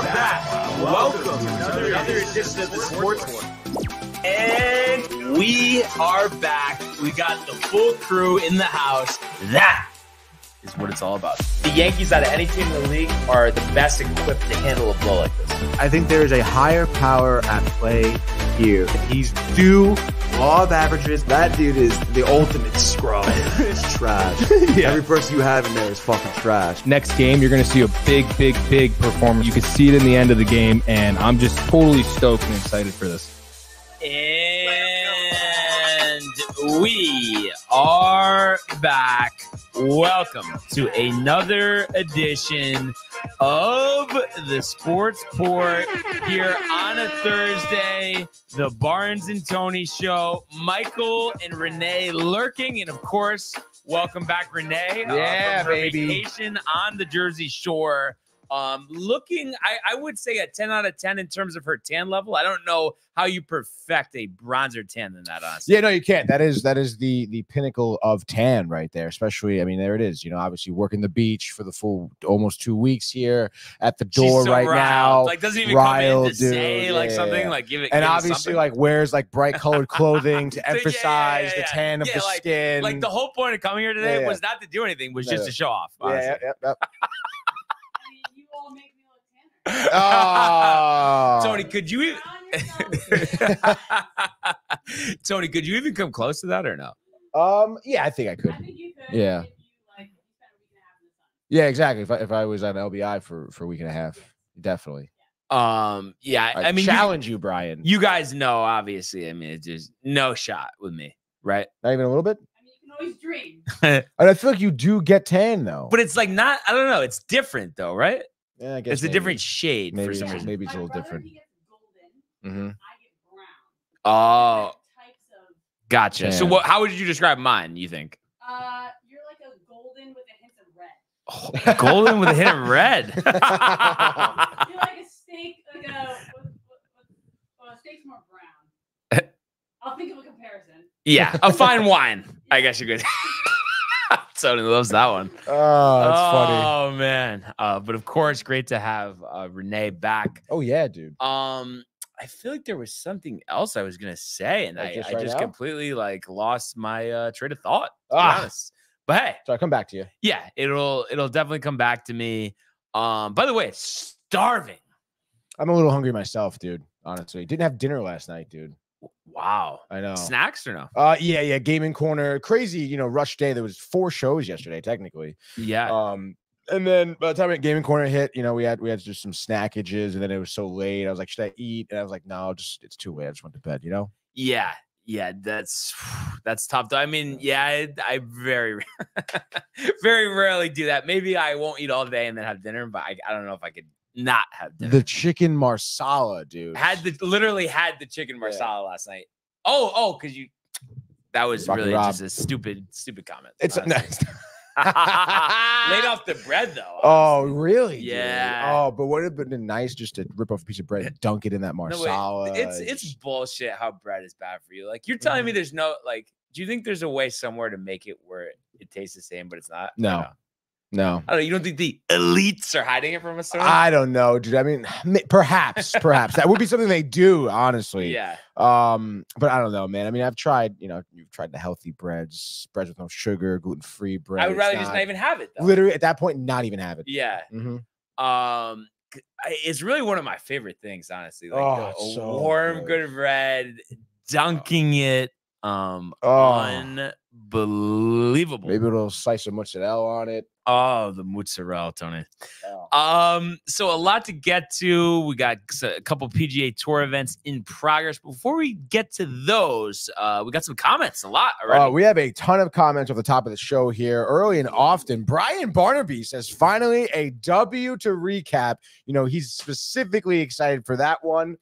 are back. Welcome to another edition of the Sports War. And we are back. We got the full crew in the house. That is what it's all about. The Yankees, out of any team in the league, are the best equipped to handle a blow like this. I think there is a higher power at play here. He's due law of averages. That dude is the ultimate scrub. It's trash. Yeah. Every person you have in there is fucking trash. Next game, you're going to see a big performance. You can see it in the end of the game, and I'm just totally stoked and excited for this. And we are back. Welcome to another edition of the Sports Port here on a Thursday. The Barnes and Tony Show. Michael and Renee lurking, and of course, welcome back, Renee. Yeah, from her baby. Vacation on the Jersey Shore. Looking, I would say a 10 out of 10 in terms of her tan level. I don't know how you perfect a bronzer tan than that, honestly. Yeah, no, you can't. That is the pinnacle of tan right there. Especially, I mean, there it is. You know, obviously working the beach for the full almost 2 weeks here at the door She's so right riled. now. Like, doesn't even Riled, come in to say dude. like Yeah, something, yeah. like give it. And give it obviously, something. like wears like bright colored clothing to emphasize the tan of the like, skin. Like the whole point of coming here today Yeah. was not to do anything, was No, just no. to show off. Honestly. Yeah. You all make me look tanner. Oh. Tony, could you even? Tony, could you even come close to that or no? Yeah, I think I could. I think you could. Yeah. If you spent a week and a half in the sun. Yeah, exactly. If I was on LBI for a week and a half, definitely. Yeah. I mean, challenge you, Brian. you guys know, obviously. I mean, it's just no shot with me, right? Not even a little bit. I mean, you can always dream. And I feel like you do get tan though. But it's like not. I don't know. It's different though, right? Yeah, I guess It's a maybe. different shade Maybe for some it's- reason. maybe it's a My little brother, different. He gets golden. Mm-hmm. I get brown. Oh, Different types of. gotcha. So, Tan. how would you describe mine? You think You're like a golden with a hint of red. golden with a hint of red? You're like a steak, like a steak's more brown. I'll think of a comparison. Yeah, a fine wine. I guess you could. Tony loves that one. Oh, that's funny. Oh man. But of course, great to have Renee back. Oh yeah, dude. I feel like there was something else I was gonna say, and Like I just right just now? completely like lost my train of thought. To be Ah. honest. But hey, So I come back to you. yeah, it'll definitely come back to me. By the way, it's starving. I'm a little hungry myself, dude. Honestly, didn't have dinner last night, dude. Wow. I know. Snacks or no? Yeah. Gaming corner, crazy. You know, rush day. There was 4 shows yesterday, technically. Yeah. And then by the time Gaming Corner hit, you know, we had just some snackages, and then it was so late. I was like, should I eat? And I was like, no, it's too late. I just went to bed. You know. Yeah, that's tough. Though. I mean, yeah, I very, very rarely do that. Maybe I won't eat all day and then have dinner, but I don't know if I could not have dinner. The chicken marsala, dude. Literally had the chicken marsala last night. Oh, because that was Rocky really Rob. just a stupid comment. It's honestly. Laid off the bread though. Oh, really? dude? Yeah. Oh, but would it have been nice just to rip off a piece of bread and dunk it in that No, wait, marsala? it's bullshit how bread is bad for you. Like you're telling Mm-hmm. me there's no like. Do you think there's a way somewhere to make it where it tastes the same, but it's not? No. Or no. I don't know. You don't think the elites are hiding it from us? I don't know, dude. I mean, perhaps that would be something they do, honestly. Yeah. But I don't know, man. I mean, I've tried, you've tried the healthy breads with no sugar, gluten-free bread. I would rather It's just not even have it though. literally at that point, not even have it. Yeah. Mm-hmm. It's really one of my favorite things, honestly. Like Oh, a it's so warm, good bread, dunking it. Unbelievable. Maybe a little slice of mozzarella on it. Oh, the mozzarella, Tony. Oh. So a lot to get to. We got a couple PGA Tour events in progress. Before we get to those, we got some comments. A lot already. We have a ton of comments off the top of the show here. Early and often, Brian Barnaby says, finally a W to recap. He's specifically excited for that one.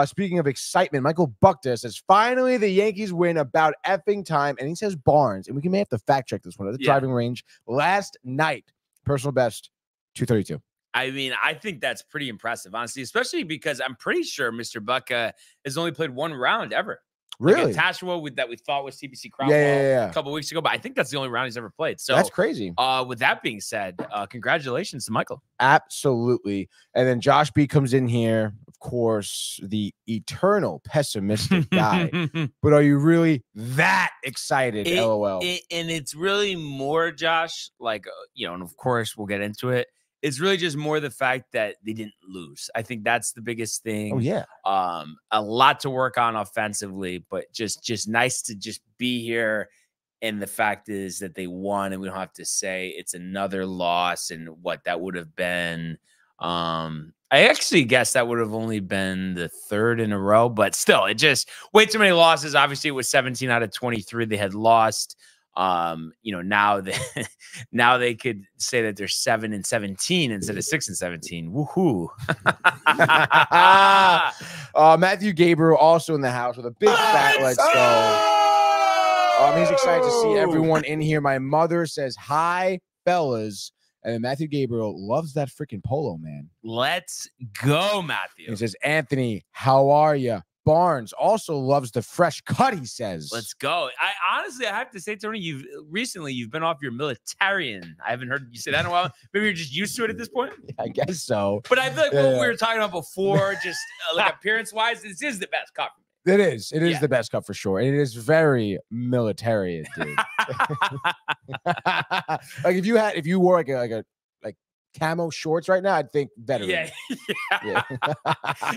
Speaking of excitement, Michael Buckta says, finally the Yankees win about effing time. And he says Barnes, and we may have to fact check this one at the driving range last night. Personal best, 232. I mean, I think that's pretty impressive, honestly, especially because I'm pretty sure Mr. Bucka has only played one round ever. Really? Like Tashua that we thought was TPC Cromwell Yeah. a couple weeks ago, but I think that's the only round he's ever played. So That's crazy. with that being said, congratulations to Michael. Absolutely. And then Josh B comes in here, of course, the eternal pessimistic guy. But are you really that excited? LOL. And it's really more, Josh, like, and of course we'll get into it. It's really just more the fact that they didn't lose. I think that's the biggest thing. Oh, yeah. A lot to work on offensively, but just nice to just be here. And the fact is that they won, and we don't have to say it's another loss and what that would have been. I actually guess that would have only been the third in a row, but still, it just way too many losses. Obviously, it was 17 out of 23 they had lost. Now they could say that they're 7-17 instead of 6-17. Woohoo! Matthew Gabriel also in the house with a big fat let's go. He's excited to see everyone in here. My mother says hi, fellas. And then Matthew Gabriel loves that freaking polo, man. Let's go, Matthew. He says, Anthony, how are you? Barnes also loves the fresh cut, he says. Let's go. I have to say, Tony, you've been off your militarian. I haven't heard you say that in a while. Maybe you're just used to it at this point. I guess so. But I feel like what we were talking about before, just like appearance-wise, this is the best cut for me. It is. It is the best cut for sure. And it is very military, dude. Like if you wore like camo shorts right now, I'd think veteran. Yeah.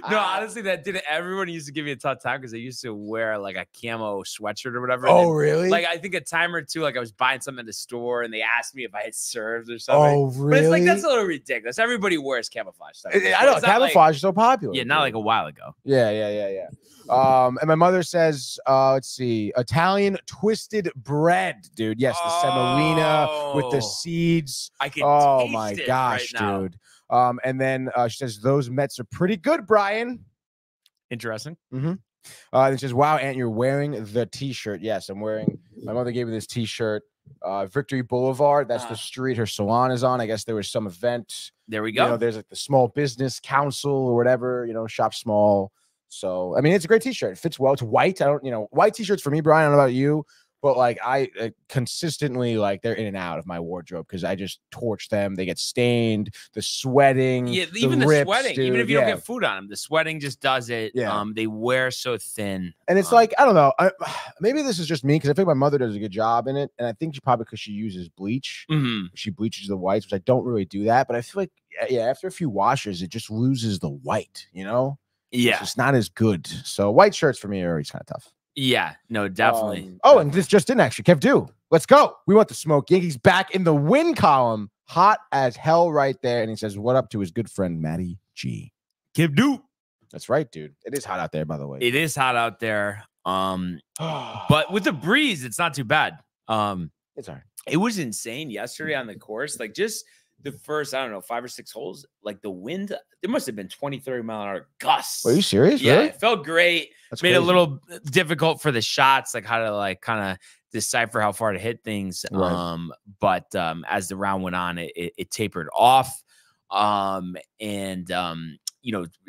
No, honestly, that didn't. Everyone used to give me a tough time because they used to wear like a camo sweatshirt or whatever. Oh, really? Like I think a time or two, like I was buying something in the store and they asked me if I had served or something. Oh, really? But it's like that's a little ridiculous. Everybody wears camouflage stuff. I know camouflage is so popular. Yeah, not like a while ago. Yeah. And my mother says, let's see, Italian twisted bread, dude. Yes, the semolina with the seeds. I can taste my it gosh, right now. dude. And then she says, those Mets are pretty good, Brian. Interesting. And it says, wow, Aunt, you're wearing the t-shirt. Yes, I'm wearing, my mother gave me this t-shirt. Victory Boulevard, that's the street her salon is on. I guess there was some event. There we go. There's like the Small Business Council or whatever, shop small. So, I mean, it's a great t-shirt. It fits well. It's white. White t-shirts for me, Brian, I don't know about you, but like I consistently, like they're in and out of my wardrobe because I just torch them. They get stained, the sweating. Yeah, even the rips, sweating, dude. even if you don't get food on them, the sweating just does it. Yeah. They wear so thin. And it's like, I don't know. Maybe this is just me because I think my mother does a good job in it. And I think probably because she uses bleach. She bleaches the whites, which I don't really do that. But I feel like, after a few washes, it just loses the white, Yeah. It's just not as good. So white shirts for me are always kind of tough. Yeah, no, definitely. And this just in, actually. Kev Do, let's go. We want the smoke. Yankees back in the win column. Hot as hell right there. And he says, what up to his good friend, Matty G. Kev Do. That's right, dude. It is hot out there, by the way. It is hot out there. But with the breeze, it's not too bad. It's all right. It was insane yesterday on the course. Like just the first, 5 or 6 holes, like the wind, there must have been 20, 30 mile an hour gusts. Are you serious? Yeah, Really? it felt great. That's made it crazy. a little difficult for the shots, like how to kind of decipher how far to hit things. Right. But as the round went on, it tapered off.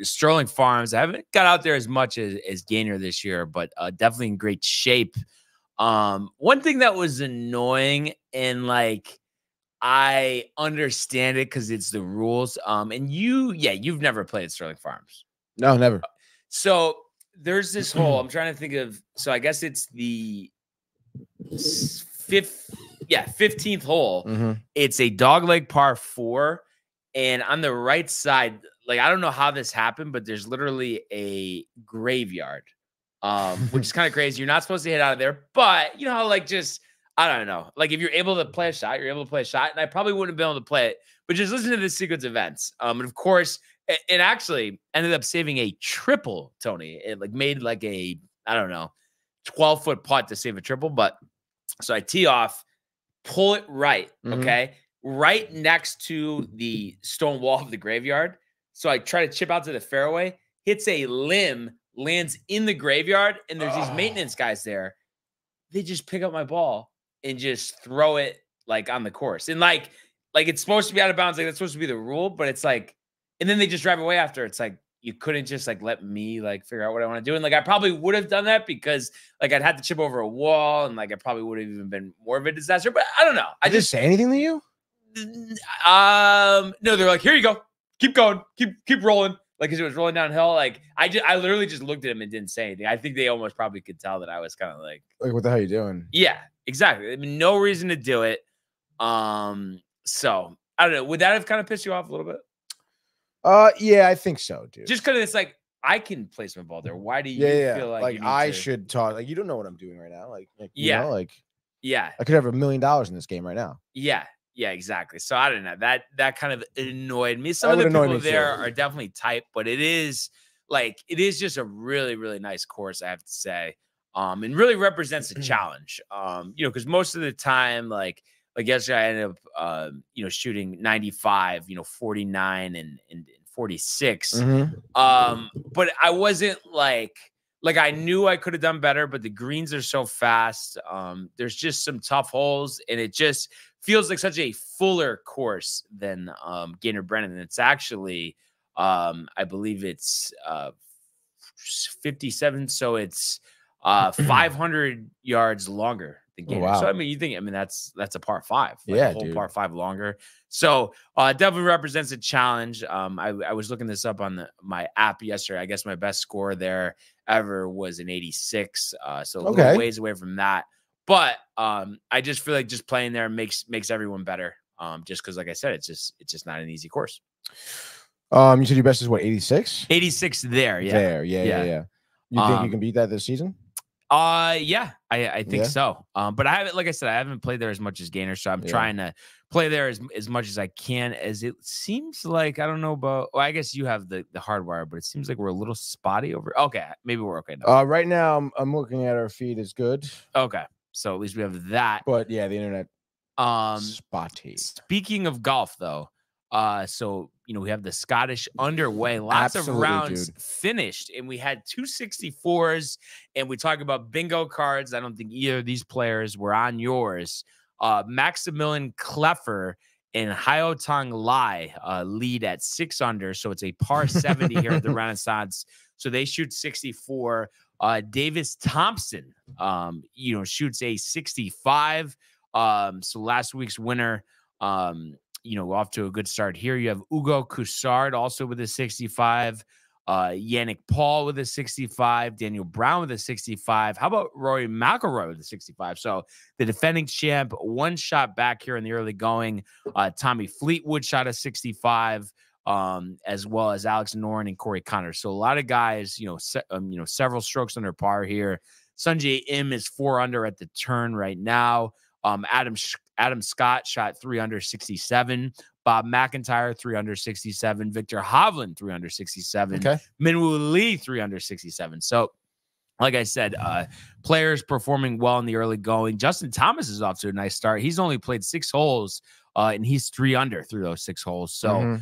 Sterling Farms, I haven't got out there as much as Gainer this year, but definitely in great shape. One thing that was annoying, and like I understand it because it's the rules. And you've never played at Sterling Farms. No, never. So there's this hole. I'm trying to think of. So I guess it's the 15th hole. It's a dogleg par 4, and on the right side, like I don't know how this happened, but there's literally a graveyard, which is kind of crazy. You're not supposed to hit out of there, but you know how I don't know. Like if you're able to play a shot, you're able to play a shot, and I probably wouldn't have been able to play it. But just listen to this sequence of events. And of course, it actually ended up saving a triple, Tony. It made a 12-foot putt to save a triple. But so I tee off, pull it right, okay, right next to the stone wall of the graveyard. So I try to chip out to the fairway, hits a limb, lands in the graveyard, and there's these maintenance guys there. They just pick up my ball and just throw it on the course. And it's supposed to be out of bounds. Like that's supposed to be the rule, but it's and then they just drive away after. It's you couldn't just like let me like figure out what I want to do. And like I probably would have done that because like I'd had to chip over a wall and like I probably would have even been more of a disaster. But I don't know. I Did just say anything to you? no, they're like, here you go. Keep going. Keep rolling. Like as it was rolling downhill. Like I literally just looked at him and didn't say anything. I think they almost probably could tell that I was kind of like What the hell are you doing? yeah, exactly. I mean, no reason to do it. So I don't know. Would that have kind of pissed you off a little bit? Yeah, I think so, dude. Just because it's like I can place my ball there. Why do you feel like you need I to... should talk? Like you don't know what I'm doing right now. Like you Yeah. know, like Yeah, I could have $1 million in this game right now. yeah, exactly. So I don't know. That kind of annoyed me. Some That of the would annoy people me there too. are definitely tight, but it is just a really, really nice course, I have to say. And really represents a challenge. Because most of the time, like yesterday, I ended up, shooting 95, 49 and 46. But I wasn't like I knew I could have done better, but the greens are so fast. There's just some tough holes, and it just feels like such a fuller course than Gaynor Brennan. And it's actually, I believe it's 57, so it's 500 yards longer than Gaynor. wow. So I mean, that's a par 5, like Yeah, a whole dude. par 5 longer. So it definitely represents a challenge. I was looking this up on my app yesterday. I guess my best score there ever was an 86. So a little ways away from that. But I just feel like just playing there makes everyone better. Just because, like I said, it's just not an easy course. You said your best is what, 86? 86 there, yeah. There, yeah. You think you can beat that this season? Yeah, I think Yeah? so. But I haven't, like I said, I haven't played there as much as Gaynor, so I'm trying to play there as much as I can. As it seems like, I don't know about. Well, I guess you have the hardwire, but it seems like we're a little spotty over. Okay, maybe we're okay now. Right now, I'm looking at our feed is good, Okay, so at least we have that. but yeah, the internet spotty. Speaking of golf, though, so we have the Scottish underway. Lots of rounds finished, and we had 264s. And we talk about bingo cards. I don't think either of these players were on yours. Maximilian Kleffer and Hyotong Lai lead at 6 under, so it's a par 70 here at the Renaissance. So they shoot 64. Davis Thompson, shoots a 65. So last week's winner, off to a good start here. You have Hugo Coussard also with a 65, Yannick Paul with a 65, Daniel Brown with a 65. How about Rory McIlroy with a 65? So the defending champ, one shot back here in the early going. Tommy Fleetwood shot a 65, as well as Alex Noren and Corey Connors. So a lot of guys, several strokes under par here. Sungjae Im is 4 under at the turn right now. Adam Scott shot 3 under 67. Bob McIntyre 3 under 67. Victor Hovland 3 under 67. Okay. Minwoo Lee 3 under 67. So, like I said, players performing well in the early going. Justin Thomas is off to a nice start. He's only played 6 holes, and he's 3 under through those 6 holes. So,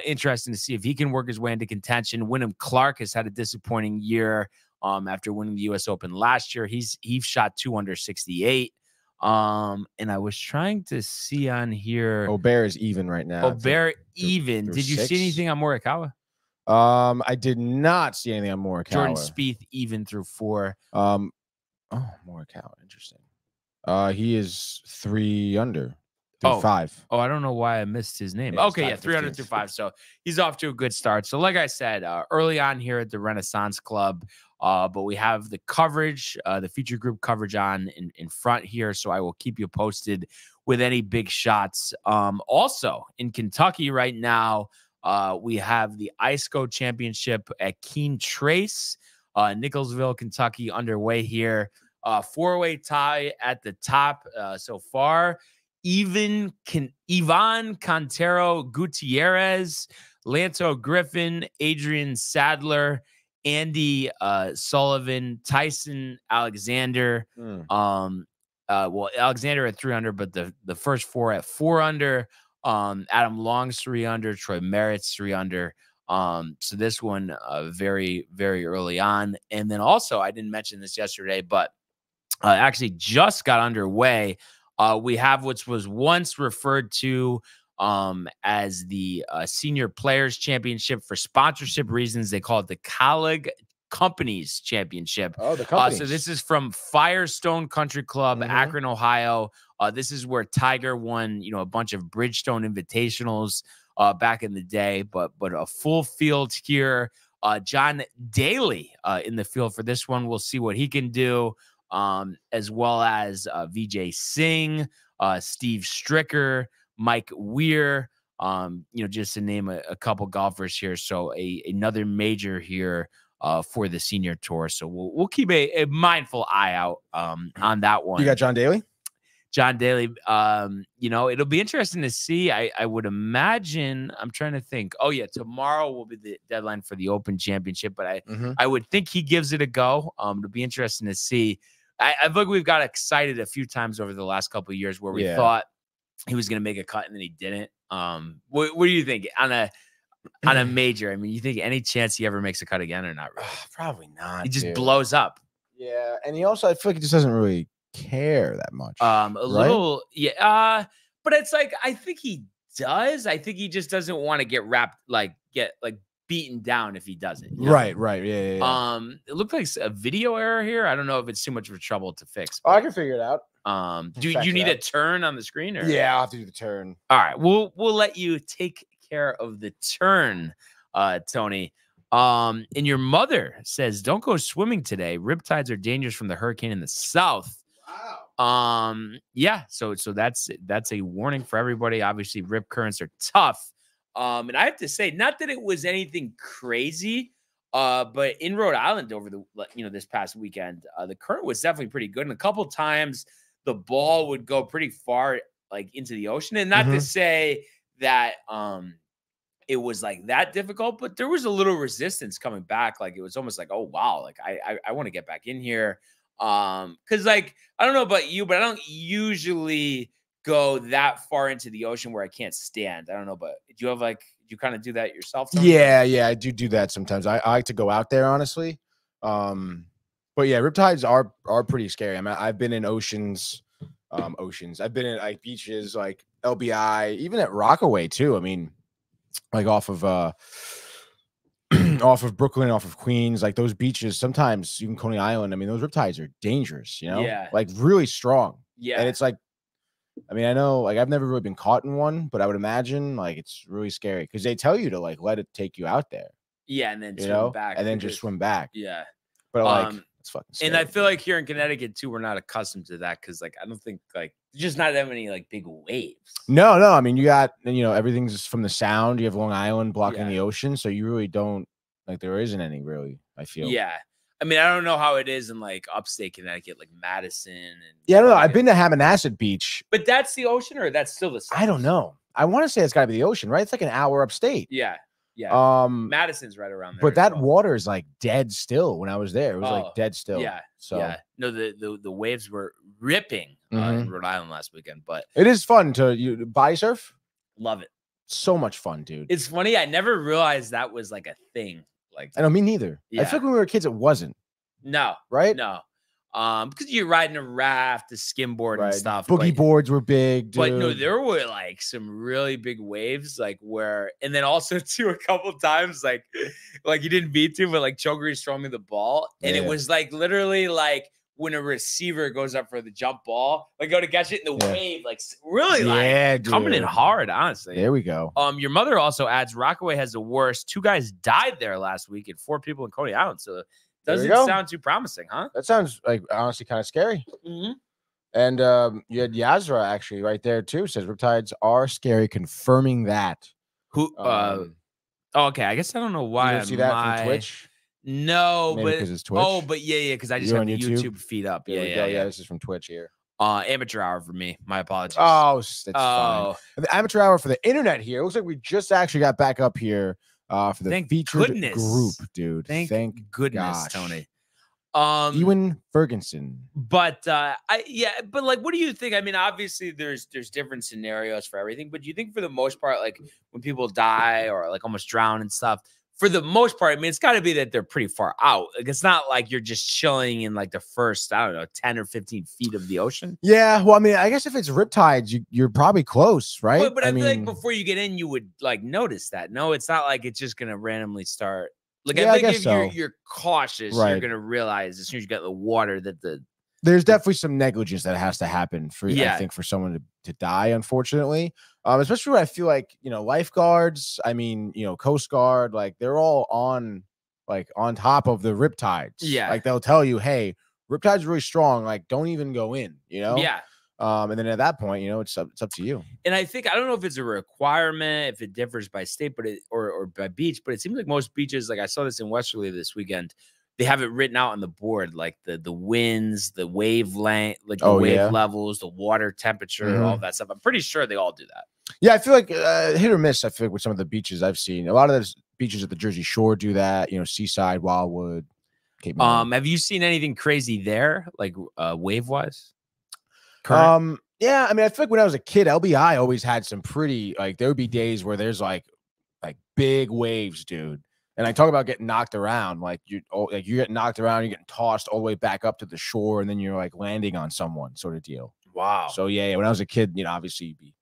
interesting to see if he can work his way into contention. Wyndham Clark has had a disappointing year after winning the U.S. Open last year. He shot 2 under 68. And I was trying to see on here. Aubert is even right now. Aubert even. through Did you 6? see anything on Morikawa? I did not see anything on Morikawa. Jordan Spieth even through 4. Oh, Morikawa, interesting. He is 3 under. Through 5. Oh, I don't know why I missed his name. Yeah, Okay, 300 through 5. So he's off to a good start. So like I said, early on here at the Renaissance Club, but we have the coverage, the feature group coverage on in front here. So I will keep you posted with any big shots. Also in Kentucky right now, we have the ISCO Championship at Keene Trace, Nicholsville, Kentucky underway here. 4-way tie at the top so far. Ivan Cantero Gutierrez, Lanto Griffin, Adrian Sadler, Andy Sullivan, Tyson Alexander. Alexander at 3 under, but the first 4 at 4 under. Adam Long's 3 under, Troy Merritt's 3 under. So this one very, very early on. And then also, I didn't mention this yesterday, but actually just got underway. We have what was once referred to as the Senior Players Championship. For sponsorship reasons, they call it the Colleague Companies Championship. Oh, the companies. So this is from Firestone Country Club, Akron, Ohio. This is where Tiger won, a bunch of Bridgestone Invitationals back in the day, but a full field here. John Daly in the field for this one. We'll see what he can do, as well as Vijay Singh, Steve Stricker, Mike Weir, just to name a couple golfers here. So another major here for the senior tour. So we'll keep a mindful eye out on that one. You got John Daly? John Daly, it'll be interesting to see. I would imagine, I'm trying to think. Oh, yeah, tomorrow will be the deadline for the Open Championship, but I would think he gives it a go. It'll be interesting to see. I feel like we've got excited a few times over the last couple of years where we thought he was going to make a cut and then he didn't. What do you think on a major? I mean, you think any chance he ever makes a cut again or not really? Probably not. He just blows up. Yeah, and he also, I feel like he just doesn't really care that much. Little, yeah. But it's like, I think he does. I think he just doesn't want to get beaten down if he doesn't. Right. Yeah. It looked like a video error here. I don't know if it's too much of a trouble to fix. I can figure it out. Do you need a turn on the screen? Or? Yeah, I'll have to do the turn. All right, we'll let you take care of the turn, Tony. And your mother says, "Don't go swimming today. Riptides are dangerous from the hurricane in the south." Wow. Yeah. So that's a warning for everybody. Obviously, rip currents are tough. And I have to say, not that it was anything crazy, but in Rhode Island over this past weekend, the current was definitely pretty good. And a couple times the ball would go pretty far, like into the ocean. And not to say that it was like that difficult, but there was a little resistance coming back. Like it was almost like, oh wow, like I want to get back in here. Because like I don't know about you, but I don't usually go that far into the ocean where I can't stand. I don't know, but do you kind of do that yourself? Tony? Yeah, I do that sometimes. I like to go out there, honestly. But yeah, riptides are pretty scary. I mean, I've been in oceans. I've been in like beaches like LBI, even at Rockaway too. I mean, like off of off of Brooklyn, off of Queens, like those beaches, sometimes even Coney Island. I mean, those riptides are dangerous, Yeah. like really strong. Yeah. And it's like, I mean, I know, like, I've never really been caught in one, but I would imagine, like, it's really scary because they tell you to, like, let it take you out there. Yeah, and then swim back. And then just swim back. Yeah. But, like, it's fucking scary. And I feel like here in Connecticut, too, we're not accustomed to that because, like, I don't think, like, there's just not that many, like, big waves. No. I mean, you got, everything's from the sound. You have Long Island blocking the ocean. So you really don't, like, there isn't any, really, I feel. Yeah. I mean, I don't know how it is in like upstate Connecticut, like Madison. And yeah, I don't know. I've been to Hammonasset Beach, but that's the ocean, or that's still the south? I don't know. I want to say it's got to be the ocean, right? It's like an hour upstate. Yeah. Madison's right around there. But that water is like dead still. When I was there, it was like dead still. Yeah. So yeah. No, the waves were ripping in Rhode Island last weekend, but it is fun to body surf. Love it. So much fun, dude. It's funny. I never realized that was like a thing. Like, I know, me neither. Yeah. I feel like when we were kids, it wasn't. No, right? No, because you're riding a raft, a skimboard, and stuff. Boogie boards were big, dude. But no, there were like some really big waves, like and then also too a couple times, like you didn't beat to, but like Chokery's throwing me the ball, and it was like literally like when a receiver goes up for the jump ball, like go to catch it in the wave, like really like coming in hard, honestly. There we go. Your mother also adds Rockaway has the worst. 2 guys died there last week and 4 people in Coney Island. So doesn't sound too promising, huh? That sounds like honestly kind of scary. And you had Yazra actually right there too. Says riptides are scary, confirming that. Who? Okay, I guess I don't know why. You see that from Twitch? No, maybe but because it's Twitch. Oh, but yeah, because I just have the YouTube feed up. Yeah. This is from Twitch here. Amateur hour for me. My apologies. Oh, that's fine. The amateur hour for the internet here. It looks like we just actually got back up here for the featured group, dude. Thank goodness, Tony. Ewan Ferguson. But but like, what do you think? I mean, obviously there's different scenarios for everything, but do you think for the most part, like when people die or like almost drown and stuff, for the most part, I mean, it's got to be that they're pretty far out. Like, it's not like you're just chilling in like the first, I don't know, 10 or 15 feet of the ocean. Yeah, well, I mean, I guess if it's riptides, you're probably close, right? But I feel like before you get in, you would like notice that. No, it's not like it's just gonna randomly start. Like, Yeah, I I think guess if so. you're cautious, Right. you're gonna realize as soon as you get the water that there's definitely some negligence that has to happen for Yeah. I think for someone to die, unfortunately. Especially when I feel like, you know, lifeguards, I mean, you know, Coast Guard, like they're all on top of the riptides. Yeah. Like they'll tell you, hey, riptide's really strong, like don't even go in, you know? yeah. And then at that point, you know, it's up to you. And I think I don't know if it's a requirement, if it differs by state, but or by beach, but it seems like most beaches, like I saw this in Westerly this weekend, they have it written out on the board, like the winds, the wave length, like the wave levels, the water temperature, all that stuff. I'm pretty sure they all do that. Yeah, I feel like hit or miss. I feel like with some of the beaches I've seen, a lot of those beaches at the Jersey Shore do that. You know, Seaside, Wildwood, Cape May. Have you seen anything crazy there, like wave wise? Yeah, I mean, I feel like when I was a kid, LBI always had some pretty like there would be days where there's like big waves, dude. And I talk about getting knocked around, like you get knocked around, you're getting tossed all the way back up to the shore, and then you're like landing on someone, sort of deal. Wow. So yeah, when I was a kid, you know, obviously you'd be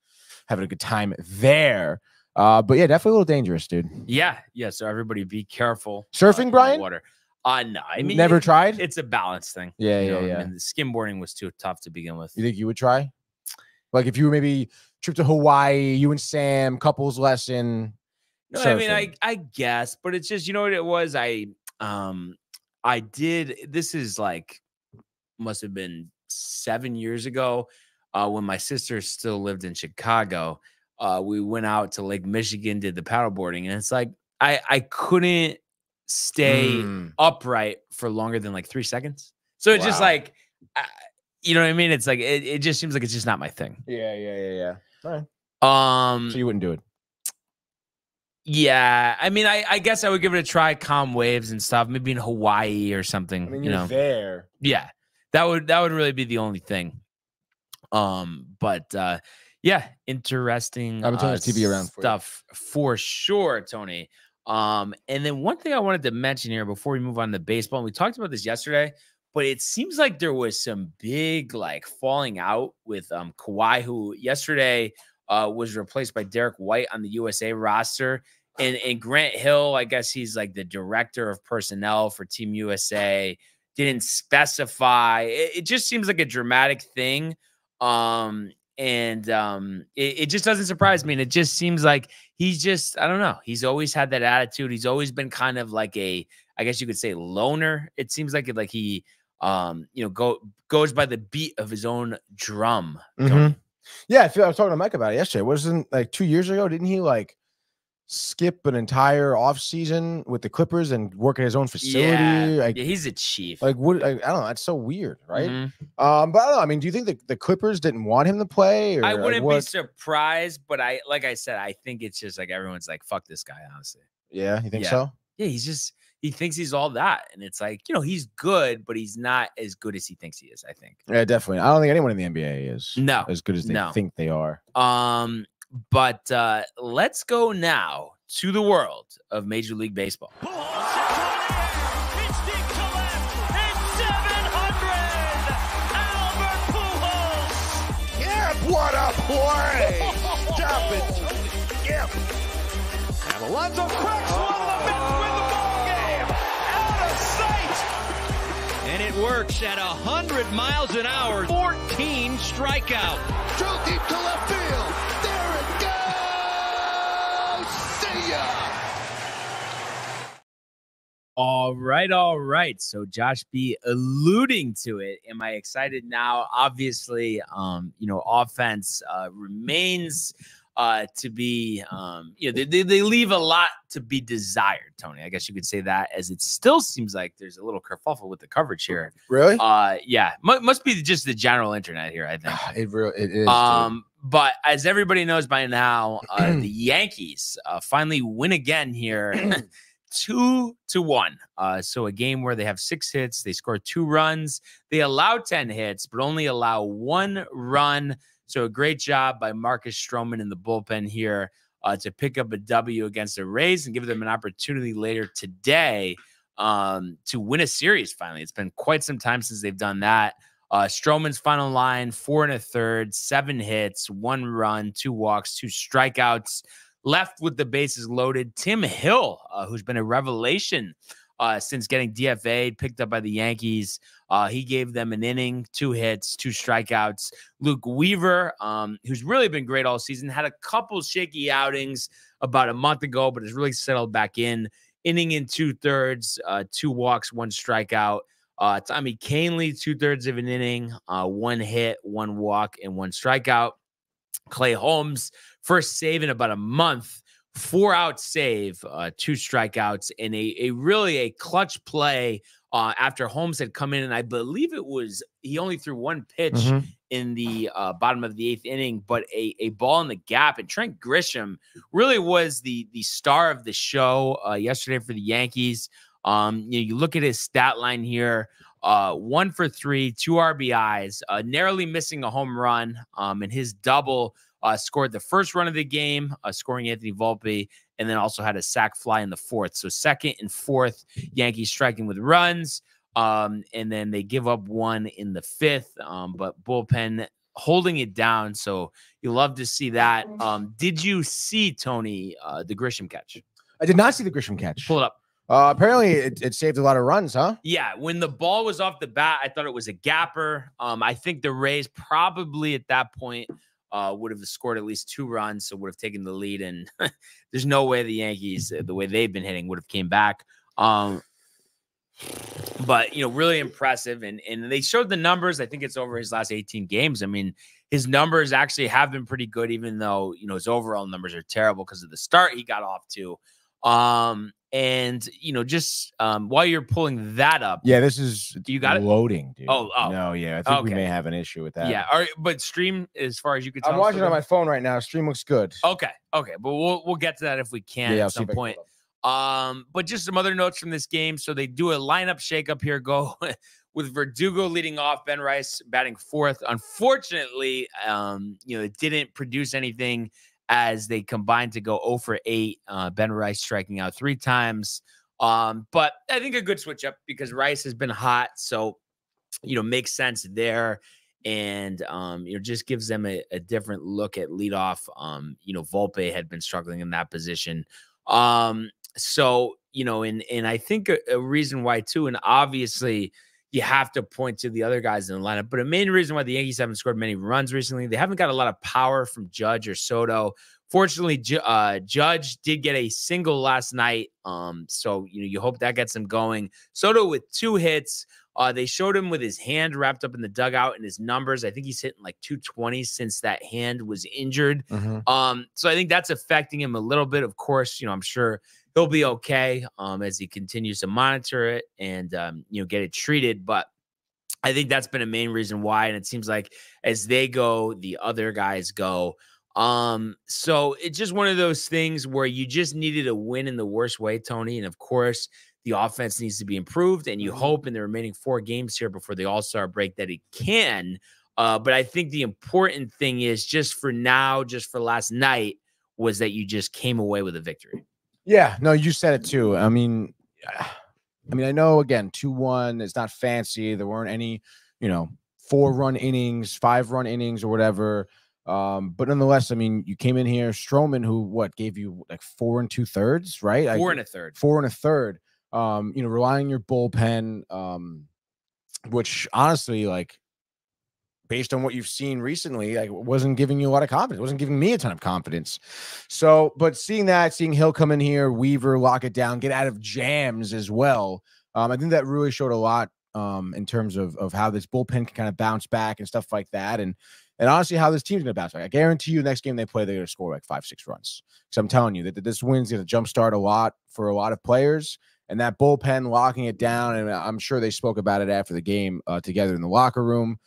having a good time there. But yeah, definitely a little dangerous, dude. Yeah. So everybody be careful. Surfing, Brian? Water. No, I mean, never tried. It's a balance thing. Yeah. And the skimboarding was too tough to begin with. You think you would try? Like if you were maybe trip to Hawaii, you and Sam, couples lesson. No, surfing. I mean, I guess, but it's just, you know what it was? I did, this is like, must have been 7 years ago when my sister still lived in Chicago. We went out to Lake Michigan, did the paddleboarding, and it's like, I couldn't stay upright for longer than like 3 seconds. So it's just like, you know what I mean? It's like, it just seems like it's just not my thing. Yeah. All right. So you wouldn't do it? Yeah, I mean, I guess I would give it a try. Calm waves and stuff, maybe in Hawaii or something. I mean, you know, there. Yeah, that would really be the only thing. But yeah, interesting. I'm turning the TV around stuff for sure, Tony. And then one thing I wanted to mention here before we move on to baseball, and we talked about this yesterday, but it seems like there was some big like falling out with Kawhi, who yesterday was replaced by Derek White on the USA roster. And Grant Hill, I guess he's like the director of personnel for Team USA, didn't specify. It just seems like a dramatic thing. It just doesn't surprise me. And it just seems like he's just, I don't know. He's always had that attitude. He's always been kind of like I guess you could say loner. It seems like he, goes by the beat of his own drum. Yeah, I was talking to Mike about it yesterday. Wasn't like 2 years ago? Didn't he like skip an entire off season with the Clippers and work at his own facility? Yeah, he's a chief. Like, what? I don't know. That's so weird, right? But I don't know. I mean, do you think the Clippers didn't want him to play? Or I wouldn't be surprised, but like I said, I think it's just like everyone's like, "Fuck this guy," honestly. Yeah, you think so? Yeah, he thinks he's all that, and it's like, he's good, but he's not as good as he thinks he is. I think. Yeah, definitely. I don't think anyone in the NBA is as good as they think they are. But let's go now to the world of Major League Baseball. It's deep to left. It's 700. Albert Pujols. Yeah, what a play! Stop it, Yep. And Alonso cracks one of the Mets win the ball game. Out of sight. And it works at 100 miles an hour. 14 strikeout. Drilled deep to left field. There it goes. See ya. All right. So Josh B alluding to it. Am I excited now? Obviously, offense remains to be, they leave a lot to be desired, Tony. I guess you could say that, as it still seems like there's a little kerfuffle with the coverage here. Really? Yeah. Must be just the general internet here, I think. It is. But as everybody knows by now, the Yankees finally win again here. 2-1. So a game where they have 6 hits, they score 2 runs, they allow 10 hits, but only allow 1 run. So a great job by Marcus Stroman in the bullpen here. to pick up a W against the Rays and give them an opportunity later today to win a series finally. It's been quite some time since they've done that. Stroman's final line, 4 1/3, 7 hits, 1 run, 2 walks, 2 strikeouts, left with the bases loaded. Tim Hill, who's been a revelation since getting DFA'd, picked up by the Yankees. He gave them an inning, 2 hits, 2 strikeouts. Luke Weaver, who's really been great all season, had a couple shaky outings about a month ago, but has really settled back in. Inning in 2/3, 2 walks, 1 strikeout. Tommy Kahnle, 2/3 of an inning, 1 hit, 1 walk, and 1 strikeout. Clay Holmes, first save in about a month, 4-out save, 2 strikeouts, and a really clutch play after Holmes had come in, and I believe he only threw 1 pitch in the bottom of the 8th inning, but a ball in the gap. And Trent Grisham really was the star of the show yesterday for the Yankees. You look at his stat line here, 1 for 3, 2 RBIs, narrowly missing a home run, and his double scored the first run of the game, scoring Anthony Volpe, and then also had a sac fly in the 4th. So 2nd and 4th, Yankees striking with runs, and then they give up 1 in the 5th, but bullpen holding it down. So you love to see that. Did you see, Tony, the Grisham catch? I did not see the Grisham catch. Pull it up. Apparently it saved a lot of runs, huh? Yeah, when the ball was off the bat, I thought it was a gapper. I think the Rays probably at that point would have scored at least 2 runs, so would have taken the lead. And there's no way the Yankees, the way they've been hitting, would have came back. But, really impressive. And they showed the numbers. I think it's over his last 18 games. I mean, his numbers actually have been pretty good, even though, his overall numbers are terrible because of the start he got off to. And just while you're pulling that up, yeah, this is you got loading, dude. Oh, no, yeah, I think we may have an issue with that. Yeah, but stream as far as you can tell. I'm watching it on my phone right now. Stream looks good. Okay, but we'll get to that if we can at some point. But just some other notes from this game. So they do a lineup shakeup here. Go with Verdugo leading off, Ben Rice batting 4th. Unfortunately, it didn't produce anything as they combined to go 0 for 8. Ben Rice striking out 3 times. But I think a good switch up because Rice has been hot. So, makes sense there. And, just gives them a different look at leadoff. Volpe had been struggling in that position. So, and I think a reason why too, and obviously you have to point to the other guys in the lineup, but a main reason why the Yankees haven't scored many runs recently, they haven't got a lot of power from Judge or Soto. Fortunately, Judge did get a single last night. So, you hope that gets him going. Soto with 2 hits. They showed him with his hand wrapped up in the dugout and his numbers. I think he's hitting like 220 since that hand was injured. So I think that's affecting him a little bit. Of course, I'm sure he'll be okay as he continues to monitor it and, get it treated. But I think that's been a main reason why. And it seems like as they go, the other guys go. So it's just one of those things where you just needed a win in the worst way, Tony. And of course, the offense needs to be improved. And you hope in the remaining 4 games here before the All-Star break that it can. But I think the important thing is just for now, just for last night, was that you just came away with a victory. Yeah, no, you said it too. I mean, I know, again, 2-1, it's not fancy. There weren't any, 4-run innings, 5-run innings or whatever. But nonetheless, I mean, you came in here, Stroman, who gave you like 4 2/3, right? 4 1/3. 4 1/3. Relying on your bullpen, which honestly, like, based on what you've seen recently, like, wasn't giving you a lot of confidence. It wasn't giving me a ton of confidence. So, but seeing Hill come in here, Weaver lock it down, get out of jams as well. I think that really showed a lot in terms of how this bullpen can kind of bounce back and stuff like that. And honestly, how this team's going to bounce back. I guarantee you next game they play, they're going to score like 5-6 runs. So I'm telling you that this win's going to jumpstart a lot for a lot of players. And that bullpen locking it down, and I'm sure they spoke about it after the game together in the locker room.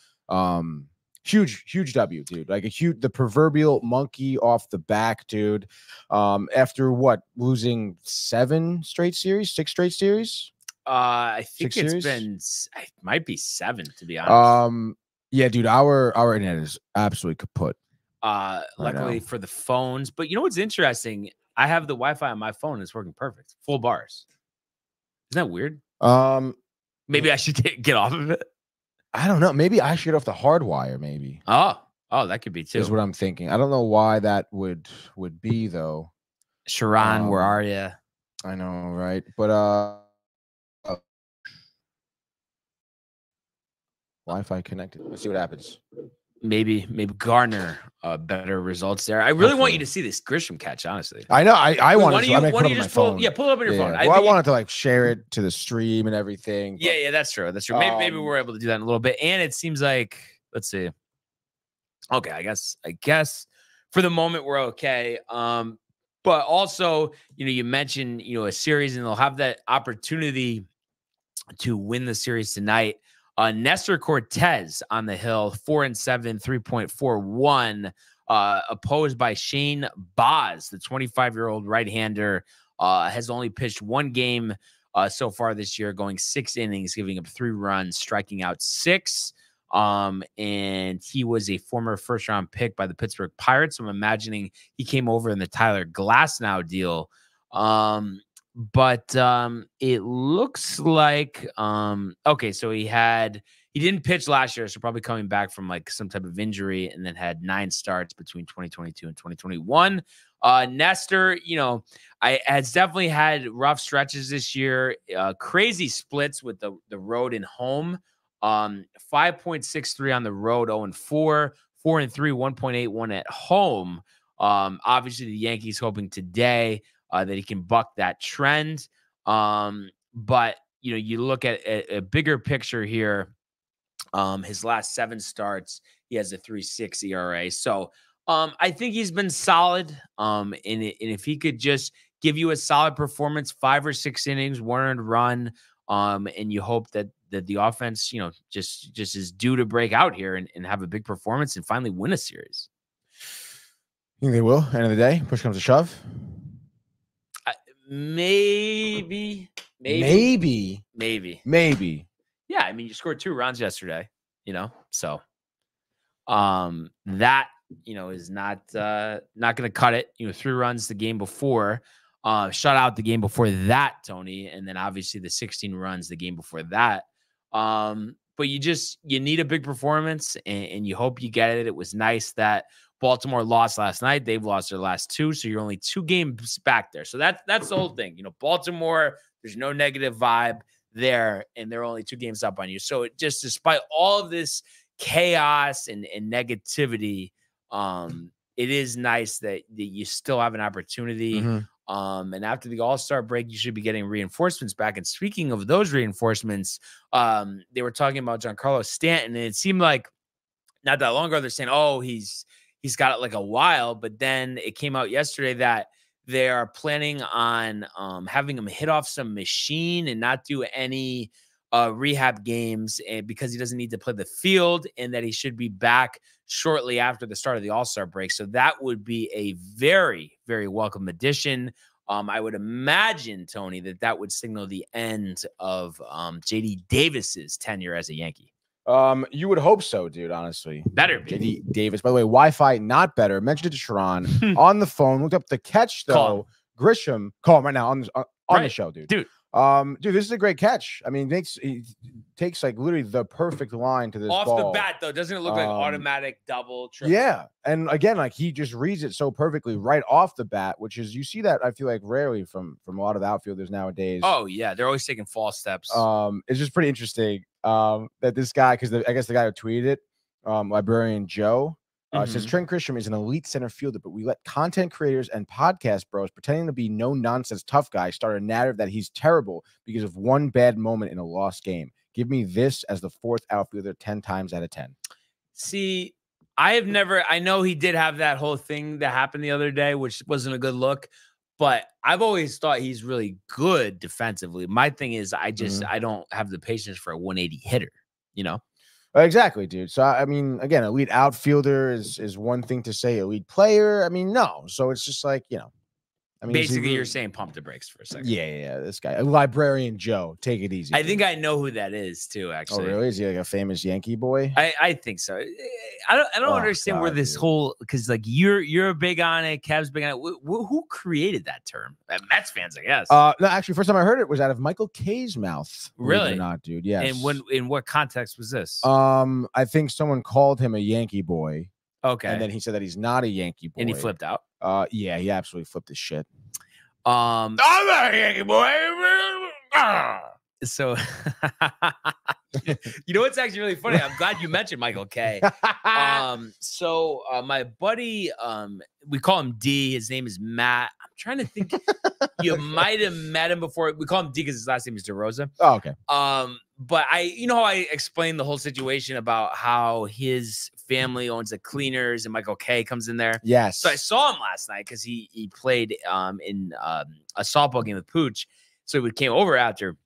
Huge W, dude. Like the proverbial monkey off the back, dude. After losing 6 straight series? I think it might be 7, to be honest. Yeah, dude, our internet is absolutely kaput. luckily for the phones. But you know what's interesting? I have the Wi-Fi on my phone and it's working perfect. Full bars. Isn't that weird? Maybe I should get off of it. I don't know. Maybe I should get off the hardwire, maybe. Oh, that could be too. Is what I'm thinking. I don't know why that would be though. Sharon, where are you? I know, right? But Wi-Fi connected. Let's see what happens. Maybe garner better results there. I really want you to see this Grisham catch, honestly. I know. I want to. Why don't you just pull it up on your phone? Well, I wanted to like share it to the stream and everything. Yeah, that's true. That's true. Maybe we're able to do that in a little bit. And it seems like, let's see. Okay, I guess for the moment we're okay. But also, you mentioned, a series, and they'll have that opportunity to win the series tonight. Nestor Cortez on the hill, 4-7, 3.41, opposed by Shane Baz, the 25-year-old right-hander, has only pitched one game so far this year, going 6 innings, giving up 3 runs, striking out 6. And he was a former first-round pick by the Pittsburgh Pirates. So I'm imagining he came over in the Tyler Glasnow deal. But it looks like okay, so he didn't pitch last year, so probably coming back from like some type of injury, and then had 9 starts between 2022 and 2021. Nestor, has definitely had rough stretches this year, crazy splits with the road and home. 5.63 on the road, 0-4, 4-3, 1.81 at home. Obviously the Yankees hoping today that he can buck that trend. But you look at a bigger picture here. His last 7 starts, he has a 3.6 ERA. So I think he's been solid. And if he could just give you a solid performance, 5 or 6 innings, 1 earned run, and you hope that the offense, just is due to break out here and have a big performance and finally win a series. You think they will? End of the day, push comes to shove. Maybe. Yeah, I mean, you scored 2 runs yesterday, so that is not going to cut it. 3 runs the game before, shut out the game before that, Tony, and then obviously the 16 runs the game before that. But you need a big performance, and you hope you get it. It was nice that Baltimore lost last night. They've lost their last 2, so you're only 2 games back there. So that's the whole thing. Baltimore, there's no negative vibe there, and they're only 2 games up on you. So it just, despite all of this chaos and negativity, it is nice that you still have an opportunity. Mm-hmm. And after the All-Star break, you should be getting reinforcements back. And speaking of those reinforcements, they were talking about Giancarlo Stanton, and it seemed like not that long ago they're saying, oh, he's got it like a while, but then it came out yesterday that they are planning on having him hit off some machine and not do any rehab games, and because he doesn't need to play the field, and that he should be back shortly after the start of the All-Star break. So that would be a very, very welcome addition. I would imagine, Tony, that would signal the end of J.D. Davis's tenure as a Yankee. You would hope so, dude, honestly. Better be. J.D. Davis. By the way, Wi-Fi not better. Mentioned it to Sharon on the phone. Looked up the catch, though. Grisham. Call him right now on the show, dude. Dude, this is a great catch. I mean, he takes like literally the perfect line to this off ball. the bat, though. Doesn't it look like automatic double, triple? Yeah. And again, like he just reads it so perfectly right off the bat, which is, you see that, I feel like, rarely from a lot of outfielders nowadays. Oh, yeah. They're always taking false steps. It's just pretty interesting that this guy, because I guess the guy who tweeted it, Librarian Joe, says Trent Grisham is an elite center fielder, but we let content creators and podcast bros pretending to be no-nonsense tough guy start a narrative that he's terrible because of one bad moment in a lost game. Give me this as the 4th outfielder 10 times out of 10. See, I know he did have that whole thing that happened the other day, which wasn't a good look, but I've always thought he's really good defensively. My thing is, I don't have the patience for a 180 hitter, Exactly, dude. So, I mean, again, elite outfielder is one thing to say. Elite player, I mean, no. So it's just like, I mean, Basically, you're saying pump the brakes for a second. yeah. This guy, Librarian Joe, take it easy. I think I know who that is too. Oh, Actually, really? Is he like a famous Yankee boy? I think so. I don't Oh, understand where God, this dude. whole because like you're big on it, Kev's big on it. Who created that term? Mets fans, I guess. No, actually, first time I heard it was out of Michael K's mouth. believe it Really? or not, dude? Yes. And in what context was this? I think someone called him a Yankee boy, Okay, and then he said that he's not a Yankee boy, and he flipped out. Yeah, he absolutely flipped his shit. I'm not a Yankee boy. So, you know what's actually really funny? I'm glad you mentioned Michael K. So my buddy, we call him D. His name is Matt. I'm trying to think. You might have met him before. We call him D because his last name is DeRosa. Oh, okay. But you know how I explained the whole situation about how his family owns the Cleaners and Michael K comes in there. Yes. So I saw him last night because he played in a softball game with Pooch. So he came over after,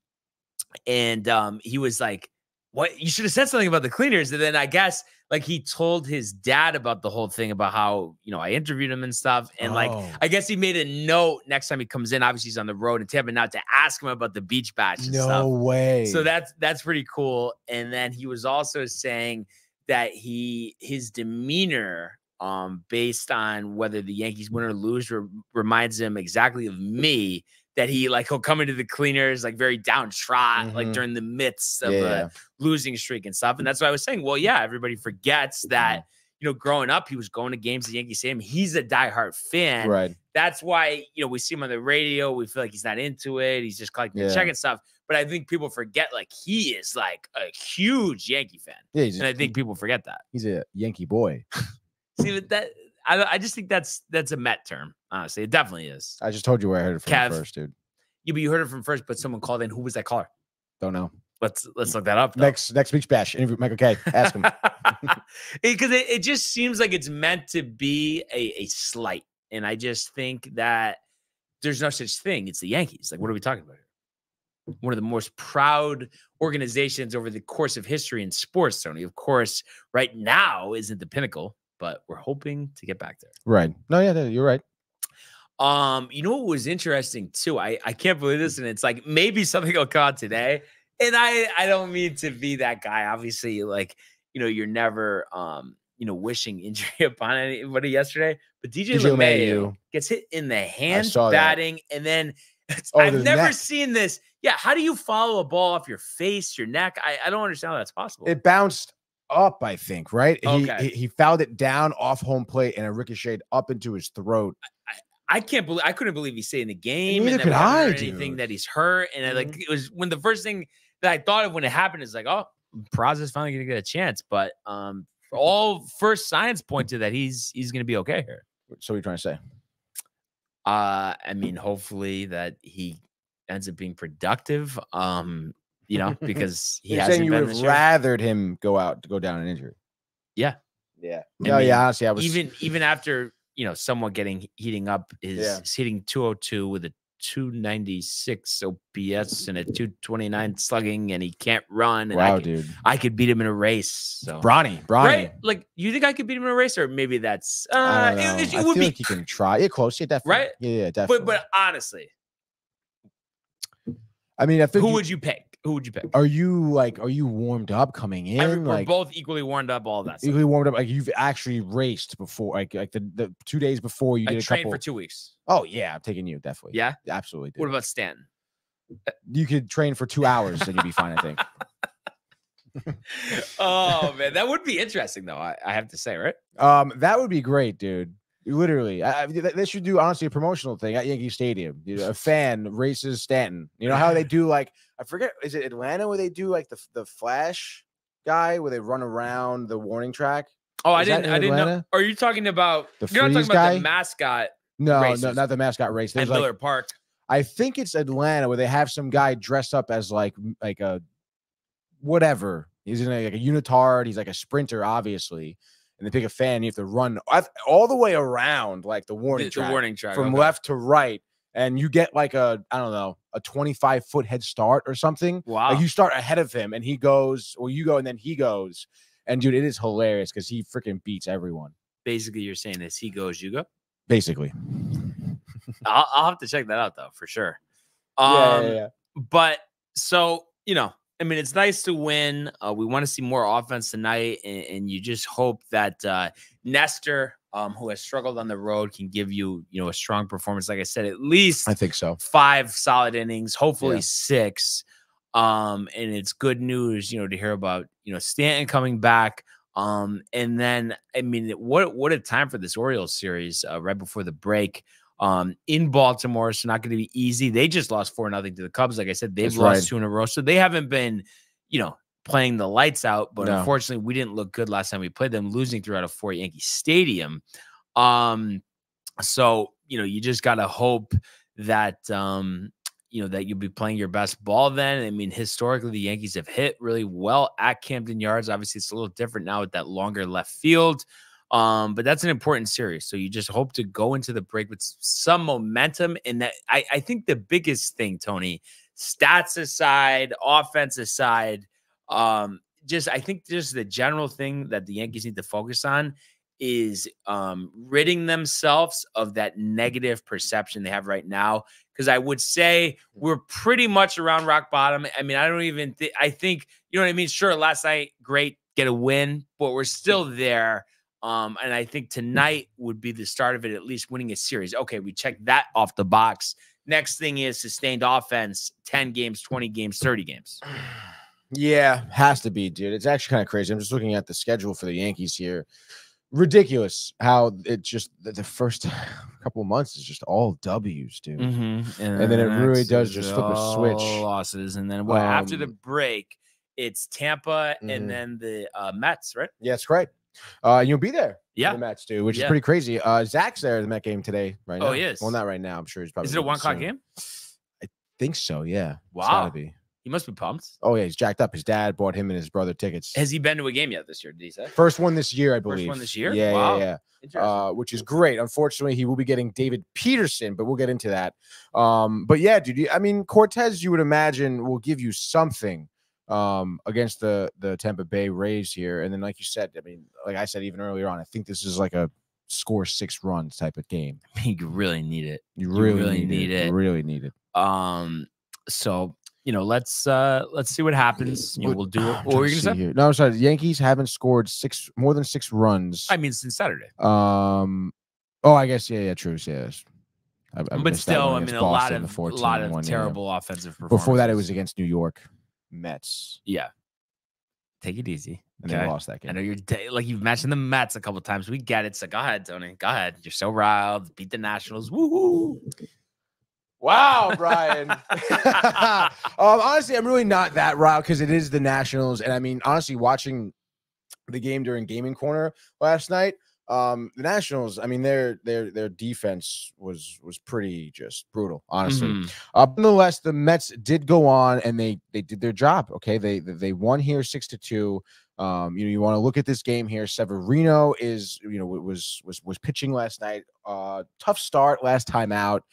and he was like, "What? You should have said something about the Cleaners." And then I guess like he told his dad about the whole thing about how I interviewed him and stuff. And like I guess he made a note next time he comes in. Obviously he's on the road in Tampa now to ask him about the beach batch and stuff. No way. So that's pretty cool. And then he was also saying that his demeanor, based on whether the Yankees win or lose, reminds him exactly of me. That he'll come into the Cleaners like very downtrodden, like during the midst of a losing streak and stuff. And that's what I was saying. Well, yeah, everybody forgets that growing up he was going to games at Yankee Stadium. He's a diehard fan, right? That's why we see him on the radio. We feel like he's not into it. He's just collecting the check and stuff. But I think people forget like he is like a huge Yankee fan. Yeah, and I think people forget that he's a Yankee boy. See that. I just think that's a Met term. Honestly, it definitely is. I just told you where I heard it from Kev. first, dude. Yeah, but you heard it from first, but someone called in. Who was that caller? Don't know. Let's look that up. Though. Next week's bash interview Michael K. Ask him. Because it just seems like it's meant to be a slight, and I just think that there's no such thing. It's the Yankees. Like, what are we talking about here? One of the most proud organizations over the course of history in sports, Tony. Of course, right now isn't the pinnacle, but we're hoping to get back there. Right. No, yeah, you're right. You know what was interesting too? I can't believe this, and it's like maybe something will come out today. And I don't mean to be that guy. Obviously, like you're never wishing injury upon anybody yesterday. But DJ LeMahieu gets hit in the hand batting, and then I've never seen this. Yeah, how do you follow a ball off your face, your neck? I don't understand how that's possible. It bounced up, I think, right? Okay. He fouled it down off home plate and it ricocheted up into his throat. I couldn't believe he stayed in the game. Neither and could I, anything that he's hurt. And it was when the first thing that I thought of when it happened is like, oh, Peraza's finally gonna get a chance. But all first signs point to that he's gonna be okay here. So what are you trying to say? I mean, hopefully that he ends up being productive. Because he hasn't saying you been would have rathered him go down an injury. Yeah. Yeah. No, yeah. Honestly, I was even after somewhat heating up his hitting 202 with a 296 OPS and a 229 slugging, and he can't run. And dude, I could beat him in a race. So Bronny, right? Like, you think I could beat him in a race, or maybe that's I don't know. I feel like you can try. Yeah, close. Yeah, definitely. Right? Yeah, definitely. But honestly, I mean, I think who would you pick? Who would you pick? Are you warmed up coming in? We're both equally warmed up. All that. Equally warmed up. Like you've actually raced before. Like the 2 days before you did a trained couple for 2 weeks. Oh yeah, I'm taking you definitely. Yeah, absolutely. Dude. What about Stanton? You could train for 2 hours and you'd be fine. I think. Oh man, that would be interesting though. I have to say, right? That would be great, dude. Literally, they should do honestly a promotional thing at Yankee Stadium. A fan races Stanton. You know how they do I forget, is it Atlanta where they do like the Flash guy where they run around the warning track? Oh, I didn't know. Are you talking about you're not talking about the mascot? No, races. No, not the mascot race. There's Miller Park. I think it's Atlanta where they have some guy dressed up as like a whatever. He's in like a unitard. He's like a sprinter, obviously. And they pick a fan. You have to run all the way around like the warning track from left to right. And you get like a 25-foot head start or something. Wow. Like you start ahead of him and he goes, or you go and then he goes. And dude, it is hilarious because he freaking beats everyone. Basically, you're saying as he goes, you go? Basically. I'll have to check that out though for sure. Yeah. But so I mean, it's nice to win. We want to see more offense tonight, and you just hope that Nestor, who has struggled on the road, can give you a strong performance. Like I said, at least I think so. 5 solid innings, hopefully Yeah. 6. And it's good news, to hear about Stanton coming back. And then I mean, what a time for this Orioles series right before the break. In Baltimore, so not going to be easy. They just lost 4-0 to the Cubs. Like I said, they've lost 2 in a row, so they haven't been, playing the lights out. But unfortunately, we didn't look good last time we played them, losing 3 out of 4 at Yankee Stadium. So you just got to hope that that you'll be playing your best ball. Then, I mean, historically, the Yankees have hit really well at Camden Yards. Obviously, it's a little different now with that longer left field. But that's an important series. So you just hope to go into the break with some momentum. And that I think the biggest thing, Tony, stats aside, offense aside, I think just the general thing that the Yankees need to focus on is ridding themselves of that negative perception they have right now. Because I would say we're pretty much around rock bottom. I mean, I don't even think, I think, you know what I mean? Sure, last night, great, get a win, but we're still there. And I think tonight would be the start of it, at least winning a series. Okay, we checked that off the box. Next thing is sustained offense, 10 games, 20 games, 30 games. Yeah, has to be, dude. It's actually kind of crazy. I'm just looking at the schedule for the Yankees here. Ridiculous how it just the first couple of months is just all W's, dude. And then it really does just flip a switch. Losses. And then after the break, it's Tampa and then the Mets, right? Yeah, it's great. You'll be there. Yeah. The Mets, dude, which is pretty crazy. Zach's there at the Met game today, right now. Oh, he is. Well, not right now. I'm sure he's probably. Is it a 1 o'clock game? I think so, yeah. Wow. It's gotta be. He must be pumped. Oh, yeah, he's jacked up. His dad bought him and his brother tickets. Has he been to a game yet this year, did he say? First one this year, I believe. First one this year? Yeah, Wow. yeah. Which is great. Unfortunately, he will be getting David Peterson, but we'll get into that. But yeah, dude, I mean, Cortez, you would imagine, will give you something against the Tampa Bay Rays here. And then, like you said, I mean, like I said even earlier on, I think this is like a score 6 runs type of game. You really need it. You really need it. You really need it. So let's see what happens. We'll do it. What were you gonna say? Here. No, I'm sorry. The Yankees haven't scored more than 6 runs. I mean, since Saturday. Oh, I guess yeah, true. Yes. But still, I mean, a lot of terrible offensive performances. Before that, it was against New York Mets. Yeah. Take it easy. And they lost that game. I know you've mentioned the Mets a couple of times. We get it. So go ahead, Tony. Go ahead. You're so riled. Beat the Nationals. Woohoo! Wow, Brian. Honestly, I'm really not that riled because it is the Nationals. And I mean, honestly, watching the game during Gaming Corner last night, the Nationals, I mean, their defense was pretty just brutal, honestly. Nonetheless, the Mets did go on and they did their job. Okay, they won here 6-2. You want to look at this game here. Severino is was pitching last night. Tough start last time out.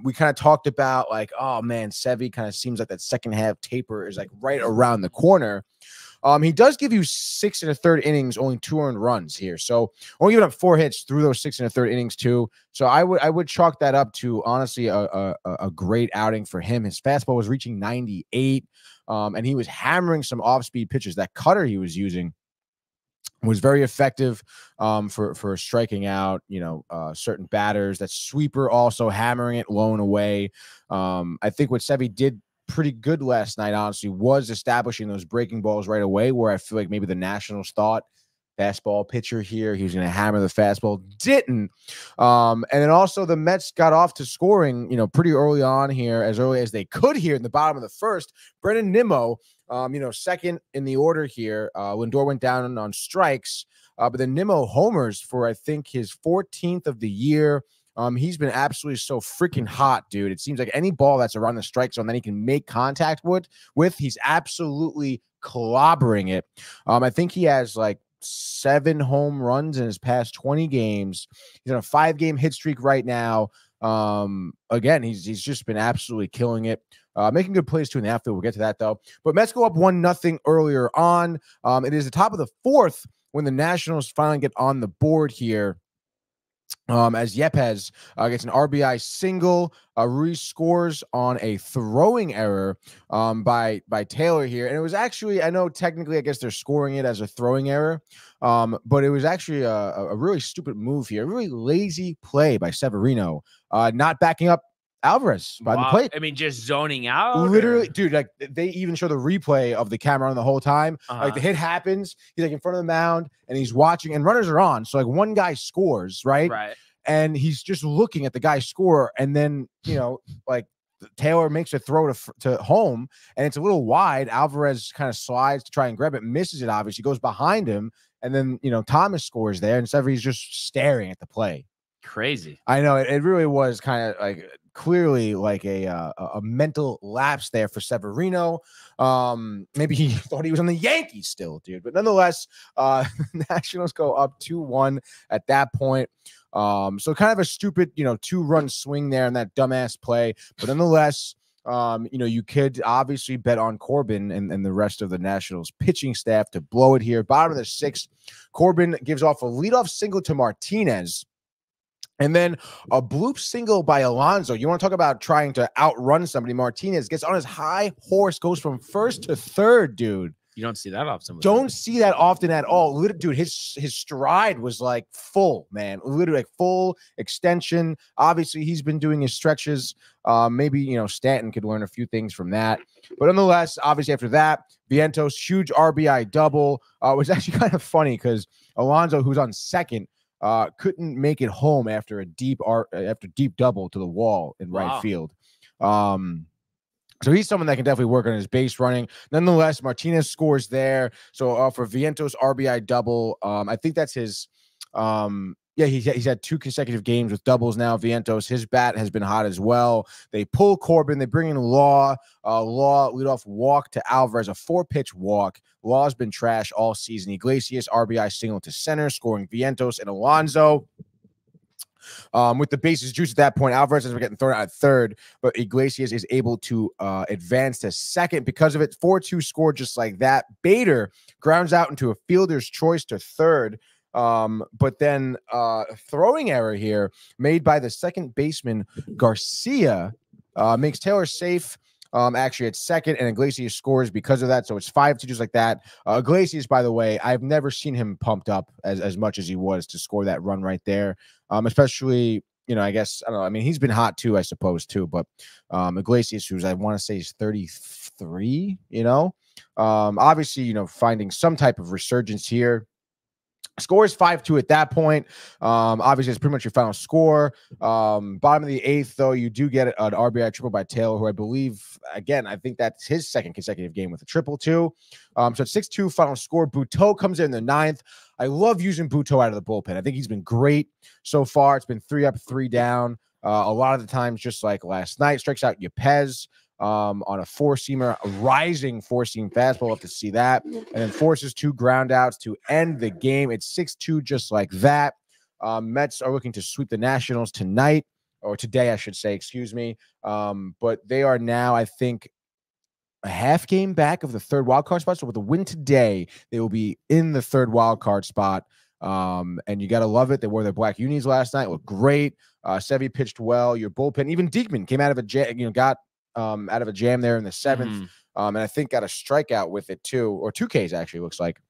We kind of talked about like, oh man, Sevy kind of seems like that second half taper is like right around the corner. He does give you 6 1/3 innings, only 2 earned runs here. So only giving up 4 hits through those 6 1/3 innings too. So I would chalk that up to honestly a great outing for him. His fastball was reaching 98, and he was hammering some off-speed pitches. That cutter he was using was very effective for striking out, certain batters. That sweeper also hammering it low and away. I think what Sevy did pretty good last night, honestly, was establishing those breaking balls right away, where I feel like maybe the Nationals thought fastball pitcher here, he was going to hammer the fastball, didn't. And then also the Mets got off to scoring, pretty early on here, as early as they could here in the bottom of the first. Brendan Nimmo, second in the order here. Lindor went down on strikes, but then Nimmo homers for, I think, his 14th of the year. He's been absolutely so freaking hot, dude. It seems like any ball that's around the strike zone that he can make contact with, he's absolutely clobbering it. I think he has like 7 home runs in his past 20 games. He's on a 5-game hit streak right now. Again, he's just been absolutely killing it. Making good plays too in the outfield. We'll get to that though. But Mets go up 1-0 earlier on. It is the top of the 4th when the Nationals finally get on the board here. as Yepes gets an RBI single. Ruiz scores on a throwing error by Taylor here. And it was actually, I know technically, I guess they're scoring it as a throwing error, but it was actually a really stupid move here. A really lazy play by Severino, not backing up Alvarez by the plate. I mean, just zoning out. Literally, dude, like they even show the replay of the camera on the whole time. Like the hit happens, he's like in front of the mound and he's watching, and runners are on. So like one guy scores, right? And he's just looking at the guy score, and then like Taylor makes a throw to home, and it's a little wide. Alvarez kind of slides to try and grab it, misses it. Obviously, goes behind him, and then Thomas scores there, and Severino's just staring at the play. Crazy. I know it really was kind of like clearly like a mental lapse there for Severino. Maybe he thought he was on the Yankees still, dude. But nonetheless, Nationals go up 2-1 at that point. So kind of a stupid, 2-run swing there in that dumbass play. But nonetheless, you could obviously bet on Corbin and the rest of the Nationals pitching staff to blow it here. Bottom of the sixth, Corbin gives off a leadoff single to Martinez. And then a bloop single by Alonso. You want to talk about trying to outrun somebody? Martinez gets on his high horse, goes from first to third, dude. You don't see that often. Don't see that often at all. Dude, his stride was like full, man. Literally like full extension. Obviously, he's been doing his stretches. Maybe, Stanton could learn a few things from that. But nonetheless, obviously after that, Vientos, huge RBI double. It was actually kind of funny because Alonso, who's on second, couldn't make it home after a deep double to the wall in right field. So he's someone that can definitely work on his base running. Nonetheless, Martinez scores there. So for Vientos RBI double, I think that's his. He's had 2 consecutive games with doubles now. Vientos, his bat has been hot as well. They pull Corbin. They bring in Law. Law leadoff walk to Alvarez, a 4-pitch walk. Law's been trash all season. Iglesias RBI single to center, scoring Vientos and Alonso. With the bases juice at that point, Alvarez is getting thrown out at third, but Iglesias is able to advance to second because of it. 4-2 score just like that. Bader grounds out into a fielder's choice to third. But then throwing error here made by the second baseman Garcia makes Taylor safe. Actually at second, and Iglesias scores because of that. So it's 5-2 just like that. Iglesias, by the way, I've never seen him pumped up as much as he was to score that run right there. Especially, I guess, I don't know. I mean, he's been hot too, I suppose, too. But Iglesias, who's I want to say is 33, obviously, finding some type of resurgence here. Scores 5-2 at that point. Obviously, it's pretty much your final score. Bottom of the 8th, though, you do get an RBI triple by Taylor, who I believe, again, I think that's his second consecutive game with a triple, too. So it's 6-2 final score. Buteau comes in the 9th. I love using Buteau out of the bullpen. I think he's been great so far. It's been 3 up, 3 down. A lot of the times, just like last night, strikes out Yepes on a 4-seamer, a rising 4-seam fastball. Love to see that. And then forces 2 ground outs to end the game. It's 6-2 just like that. Mets are looking to sweep the Nationals tonight, or today, I should say, excuse me. But they are now, I think, a half game back of the third wild card spot. So with a win today, they will be in the third wild card spot. And you got to love it. They wore their black unis last night. Looked great. Sevy pitched well. Your bullpen, even Diekman came out of a jam, got out of a jam there in the 7th. And I think got a strikeout with it too, or 2 Ks actually, looks like.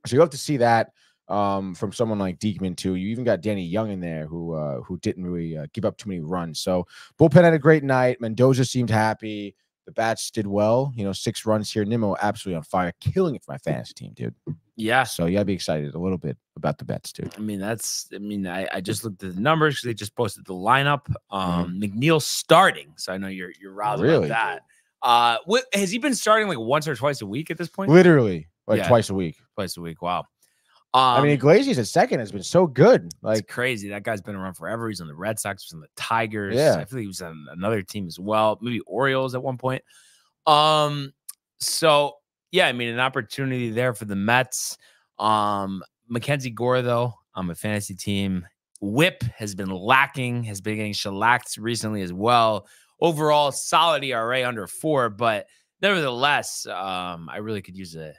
So you have to see that from someone like Diekman too. You even got Danny Young in there who didn't really give up too many runs. So bullpen had a great night. Mendoza seemed happy. The bats did well. 6 runs here. Nimmo absolutely on fire, killing it for my fantasy team, dude. Yeah. So you gotta be excited a little bit about the bets, dude. I mean, I just looked at the numbers because they just posted the lineup. McNeil starting, so I know you're riled about that. Has he been starting like once or twice a week at this point? Literally, twice a week. Twice a week. Wow. I mean, Iglesias at second has been so good. Like, it's crazy. That guy's been around forever. He's on the Red Sox, he's on the Tigers. Yeah. I feel like he was on another team as well. Maybe Orioles at one point. So yeah, I mean, an opportunity there for the Mets. Mackenzie Gore, though, on my fantasy team, whip has been lacking, has been getting shellacked recently as well. Overall, solid ERA under 4, but nevertheless, I really could use a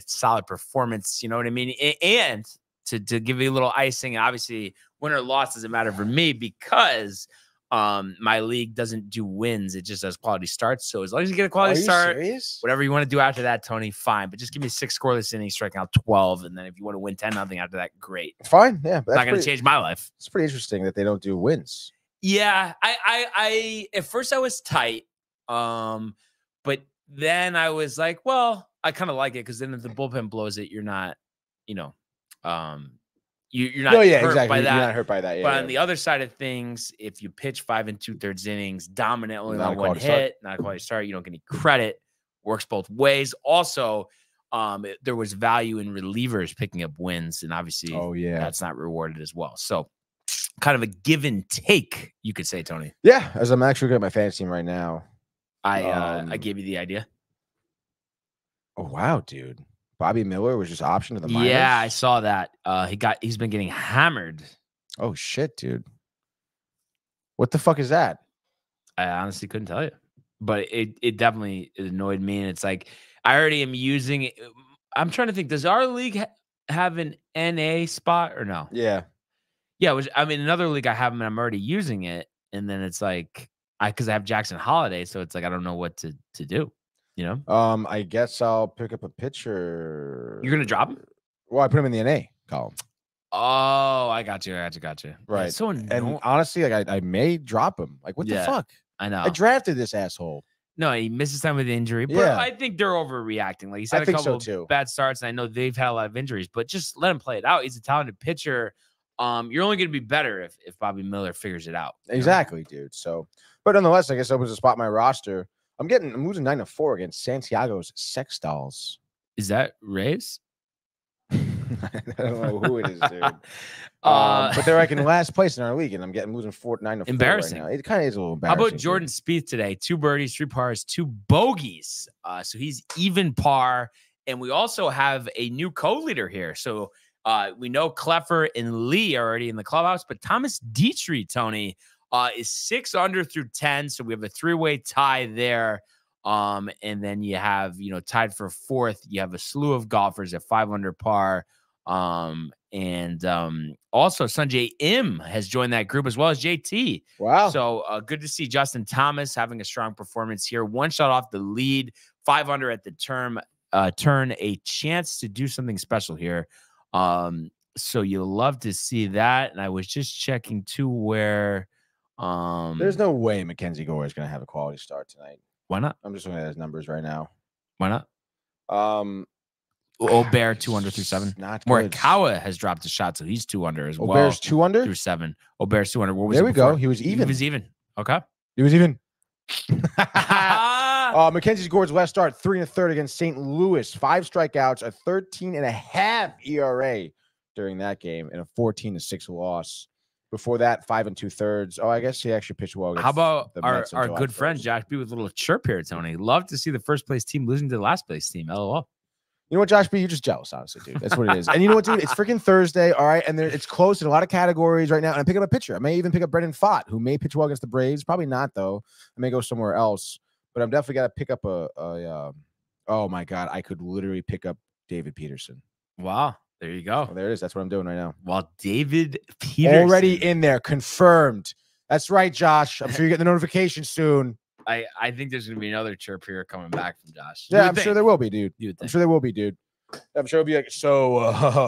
solid performance. You know what I mean? And to give you a little icing, obviously win or loss doesn't matter for me because my league doesn't do wins. It just does quality starts. So as long as you get a quality start, serious? whatever you want to do after that, Tony, fine. But just give me 6 scoreless innings, striking out 12. And then if you want to win 10-0 after that, great. Fine. Yeah. But Not going to change my life. It's pretty interesting that they don't do wins. Yeah. I at first I was tight. But then I was like, well, I kind of like it because then if the bullpen blows it, you're not, you're not hurt by that. You're not hurt by that. Yeah, But on the other side of things, if you pitch 5 2/3 innings, dominant, only Not on a one quality start. hit, not a quality start, you don't get any credit. Works both ways. Also, there was value in relievers picking up wins, and obviously, that's not rewarded as well. So, kind of a give and take, you could say, Tony. Yeah, as I'm actually looking at my fantasy team right now. I gave you the idea. Oh wow, dude! Bobby Miller was just optioned to the minors. Yeah, I saw that. He's been getting hammered. Oh shit, dude! What the fuck is that? I honestly couldn't tell you, but it definitely annoyed me. And it's like I already am using it. I'm trying to think. Does our league have an NA spot or no? Yeah. Another league I have them and I'm already using it, and then it's like because I have Jackson Holiday, so it's like I don't know what to do. I guess I'll pick up a pitcher. You're gonna drop him? Well, I put him in the NA column. Oh, I got you. Right. That's so annoying. And honestly, like I may drop him. Like, what the fuck? I know. I drafted this asshole. No, he misses time with injury. But Yeah. I think they're overreacting. Like he's had I a think couple so, too. of bad starts, and I know they've had a lot of injuries, but just let him play it out. He's a talented pitcher. You're only gonna be better if Bobby Miller figures it out. Exactly, dude. So, but nonetheless, I guess opens a spot in my roster. I'm losing 9-4 against Santiago's Sextals. Is that Rays? I don't know who it is, dude. But they're like in last place in our league, and I'm losing 9-4. Embarrassing. Right now. It kind of is a little How embarrassing. about Jordan Spieth today? 2 birdies, 3 pars, 2 bogeys. So he's even par. And we also have a new co-leader here. So we know Kleffer and Lee are already in the clubhouse, but Thomas Dietrich, Tony, is 6 under through 10. So we have a 3-way tie there. And then you have, tied for 4th. You have a slew of golfers at 5 under par. Also Sanjay Im has joined that group as well as JT. Wow. So good to see Justin Thomas having a strong performance here. 1 shot off the lead, 5 under at the turn, a chance to do something special here. So you'll love to see that. And I was just checking too where there's no way Mackenzie Gore is going to have a quality start tonight. Why not? I'm just looking at his numbers right now. Why not? Bear 2 under through 7. Not good. Morikawa has dropped a shot, so he's 2 under as well. Bear's 2 under through 7. Bear's 2 under. What was there it we before? go. He was even. He was even. Okay. He was even. Mackenzie Gore's last start, 3 1/3 against St. Louis. 5 strikeouts, a 13.5 ERA during that game, and a 14-6 loss. Before that, 5 2/3. Oh, I guess he actually pitched well. How about the our Mets on July good 1st. friend Josh B with a little chirp here, Tony? Love to see the first place team losing to the last place team. LOL. You know what, Josh B? You're just jealous, honestly, dude. That's what it is. And you know what, dude? It's freaking Thursday, all right? And it's close in a lot of categories right now. And I'm picking up a pitcher. I may even pick up Brendan Pfaadt, who may pitch well against the Braves. Probably not, though. I may go somewhere else. But I'm definitely got to pick up oh, my God. I could literally pick up David Peterson. Wow. There you go. Oh, there it is. That's what I'm doing right now. Well, David Peterson. Already in there. Confirmed. That's right, Josh. I'm sure you get the notification soon. I think there's going to be another chirp here coming back from Josh. Yeah, I'm sure there will be, dude. You would I'm think. sure there will be, dude. I'm sure it'll be like,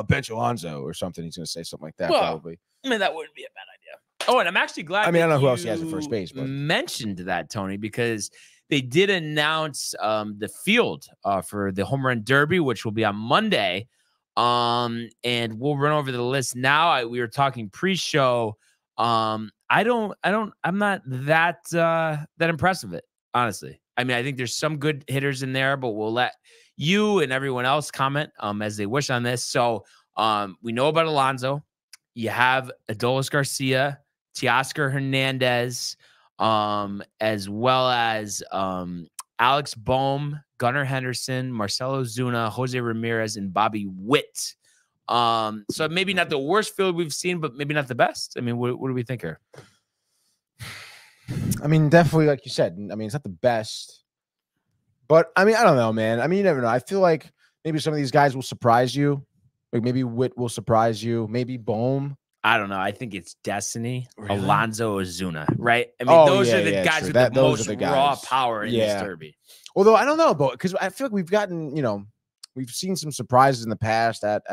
bench Alonso or something. He's going to say something like that, Well, probably. I mean, that wouldn't be a bad idea. Oh, and I'm actually glad. I mean, I don't know who that else he has at first you base, but mentioned that, Tony, because they did announce the field for the Home Run Derby, which will be on Monday. And we'll run over the list now. We were talking pre-show. I'm not that impressed with it, honestly. I mean, I think there's some good hitters in there, but we'll let you and everyone else comment as they wish on this. So we know about Alonso. You have Adolis Garcia, Teoscar Hernandez, as well as Alex Bohm, Gunnar Henderson, Marcelo Zuna, Jose Ramirez, and Bobby Witt. So maybe not the worst field we've seen, but maybe not the best. I mean, what do we think here? I mean, definitely, like you said, I mean, it's not the best. But, I mean, I don't know, man. I mean, you never know. I feel like maybe some of these guys will surprise you. Like maybe Witt will surprise you. Maybe Bohm. I don't know. I think it's destiny. Really? Alonzo Ozuna, right? I mean, those are the guys true. with That- the those most are the raw guys. power in this Yeah. derby. Although I don't know, but because I feel like we've gotten, we've seen some surprises in the past at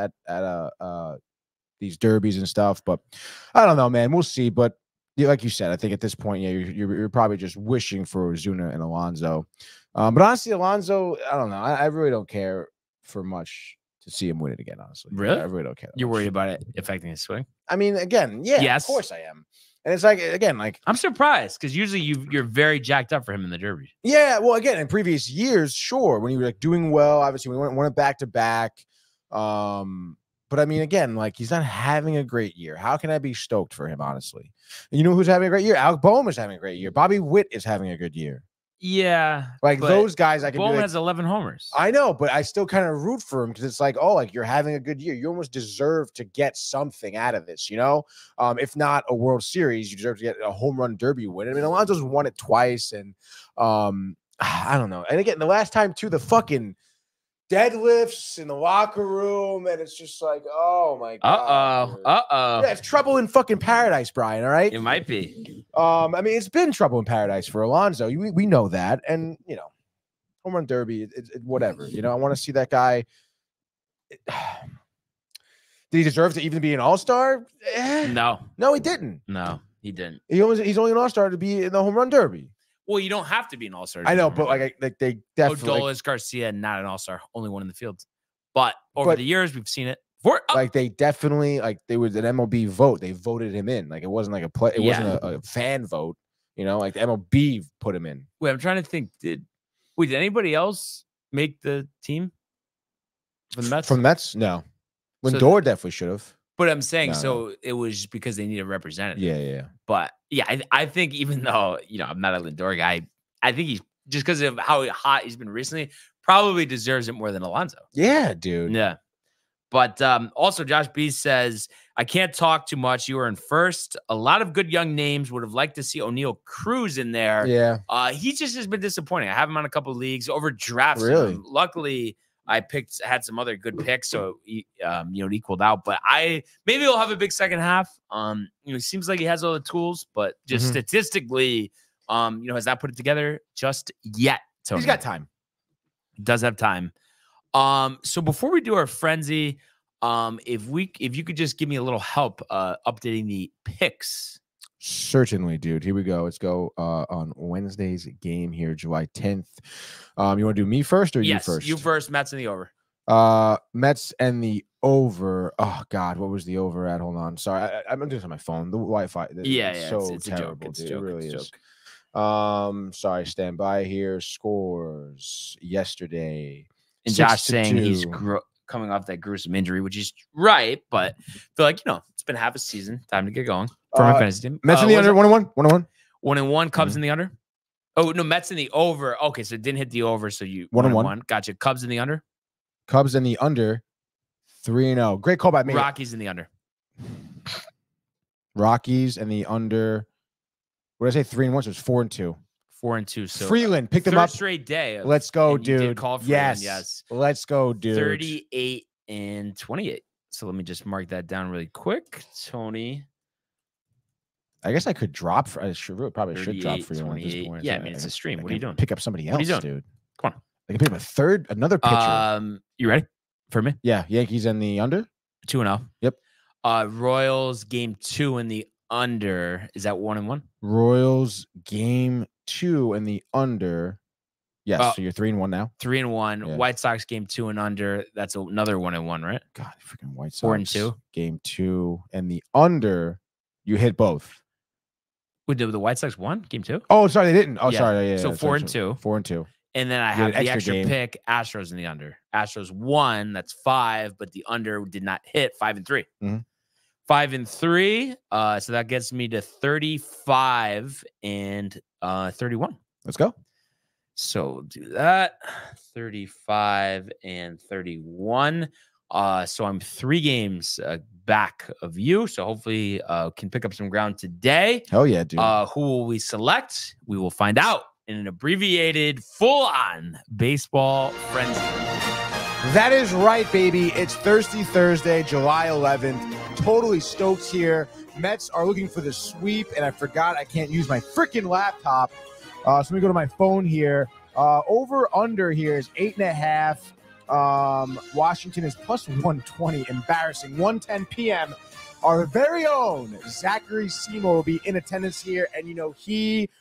these derbies and stuff, but I don't know, man. We'll see. But yeah, like you said, I think at this point, yeah, you're probably just wishing for Ozuna and Alonzo. But honestly, Alonzo, I don't know. I really don't care for much to see him win it again. Honestly, Really? I really don't care. that You're much. worried about it affecting his swing? I mean, again, yeah, Yes. of course I am. And it's like, again, like, I'm surprised because usually you're very jacked up for him in the derby. yeah, well, again, in previous years, sure, when he was like doing well, obviously we won it back to back. But I mean, again, like he's not having a great year. How can I be stoked for him, honestly? And you know who's having a great year? Alec Boehm is having a great year. Bobby Witt is having a good year. Yeah, Like but those guys, I can be Bowman like, has 11 homers. I know, but I still kind of root for him because it's like, oh, like you're having a good year. You almost deserve to get something out of this, if not a World Series, you deserve to get a home run derby win. I mean, Alonso's won it twice, and I don't know. And again, the last time too, the fucking deadlifts in the locker room, and it's just like, oh my god. Dude. Yeah, it's trouble in fucking paradise, Brian. All right. It might be. I mean, it's been trouble in paradise for Alonso. We know that, and home run derby, whatever. I want to see that guy. Did he deserve to even be an all-star? No, No, he didn't. no, he didn't. He's only an all-star to be in the home run derby. Well, you don't have to be an all-star. I know, but like they definitely Odolis Garcia, not an all-star, only one in the field. But over But- the years, we've seen it. like they definitely there was an MLB vote. They voted him in. Like it wasn't like a play. It wasn't a fan vote. Like the MLB put him in. Wait, I'm trying to think. Did anybody else make the team from the Mets? From Mets, no. So- Lindor definitely should have. But I'm saying, No, so it was because they need a representative. Yeah. But yeah, I think even though, I'm not a Lindor guy, I think he's just because of how hot he's been recently, probably deserves it more than Alonso. Yeah, dude. Yeah. But also, Josh B says, I can't talk too much. You were in first. A lot of good young names. Would have liked to see O'Neal Cruz in there. Yeah. He just has been disappointing. I have him on a couple of leagues, overdrafted Really? him. Luckily, I had some other good picks, so it equaled out. But maybe he'll have a big second half. It seems like he has all the tools, but just Mhm. statistically, has not put it together just yet. Tony. He's got time. Does have time. So before we do our frenzy, if you could just give me a little help updating the picks. Certainly, dude. Here we go. Let's go on Wednesday's game here, July 10th. You want to do me first or Yes, you first? you first. Mets in the over. Mets and the over. Oh God, what was the over at? Hold on. Sorry, I'm doing this on my phone. The Wi-Fi. Yeah, so it's a joke. terrible, It's a dude. joke. It really It's a is. joke. Sorry. Stand by here. Scores yesterday. And 6-2. Josh saying he's coming off that gruesome injury, which is right, but I feel like it's been half a season. Time to get going for my fantasy team. Mets in the under. 1-1. 1-1. 1-1. Cubs Mhm. in the under. Oh no, Mets in the over. Okay, so it didn't hit the over. So you 1-1. Gotcha. Cubs in the under. Cubs in the under. 3-0. Great call by me. Rockies in the under. Rockies and the under. What did I say? 3-1. So it's 4-2. 4-2. So Freeland picked them third up. straight day. Let's go, and you did dude. call Freeland, Yes. yes. Let's go, dude. 38 and 28. So let me just mark that down really quick. Tony. I guess I could drop. I probably should drop 38, for you at this 28. point. Yeah, I mean, it's a stream. I What are you can doing? Pick up somebody What are else, you doing? dude. Come on. I can pick up another pitcher. You ready for me? Yeah, Yankees and the under. 2-0. Yep. Royals game 2 in the under. Is that 1-1? Royals game 2 and the under. Yes, Oh. so you're 3-1 now. 3-1. Yeah. White Sox game 2 and under. That's another 1-1, right? God, freaking White Sox. 4-2. Game 2 and the under. You hit both. Wait, the White Sox won game 2? Oh, sorry, they didn't. Oh, Yeah. sorry. Yeah, So yeah, 4-2. 4-2. And then I You have had the an extra extra game. pick. Astros in the under. Astros won. That's 5, but the under did not hit. 5-3. Mhm. 5-3. So that gets me to 35 and 31. Let's go. So we'll do that. 35 and 31. So I'm 3 games back of you. So hopefully can pick up some ground today. Hell yeah, dude. Who will we select? We will find out in an abbreviated, full-on baseball frenzy. That is right, baby. It's Thirsty Thursday, July 11th. totally stoked here. Mets are looking for the sweep, and I forgot I can't use my freaking laptop. So let me go to my phone here. Over under here is 8.5. Washington is plus 120. Embarrassing. 1:10 p.m. Our very own Zachary Seymour will be in attendance here, and we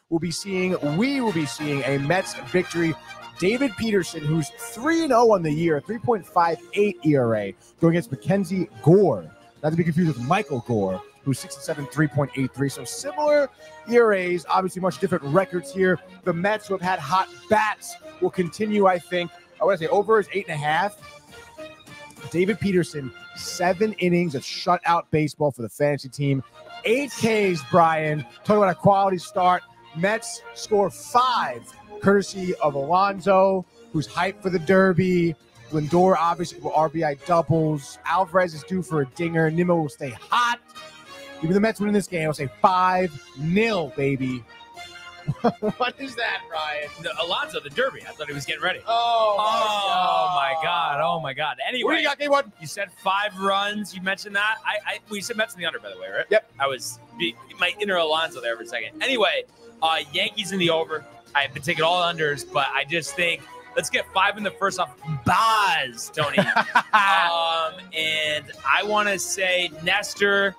will be seeing a Mets victory. David Peterson, who's 3-0 on the year, 3.58 ERA, going against Mackenzie Gore. Not to be confused with Michael Gore, who's 6-7, 3.83. So similar ERAs, obviously much different records here. The Mets, who have had hot bats, will continue, I think. I want to say over is 8.5. David Peterson, 7 innings of shutout baseball for the fantasy team. 8 Ks, Brian. Talking about a quality start. Mets score 5, courtesy of Alonso, who's hyped for the Derby. Lindor, obviously, will RBI doubles. Alvarez is due for a dinger. Nimmo will stay hot. Even the Mets win this game, I'll say 5-0, baby. What is that, Ryan? Alonso, the Derby. I thought he was getting ready. Oh my God. Oh, my God. Anyway, what do you got, game 1? You said 5 runs. You mentioned that. We said Mets in the under, by the way, right? Yep. I was my inner Alonso there for a second. Anyway, Yankees in the over. I've been taking all unders, but I just think let's get 5 in the first off. Baz, Tony. And I want to say Nestor,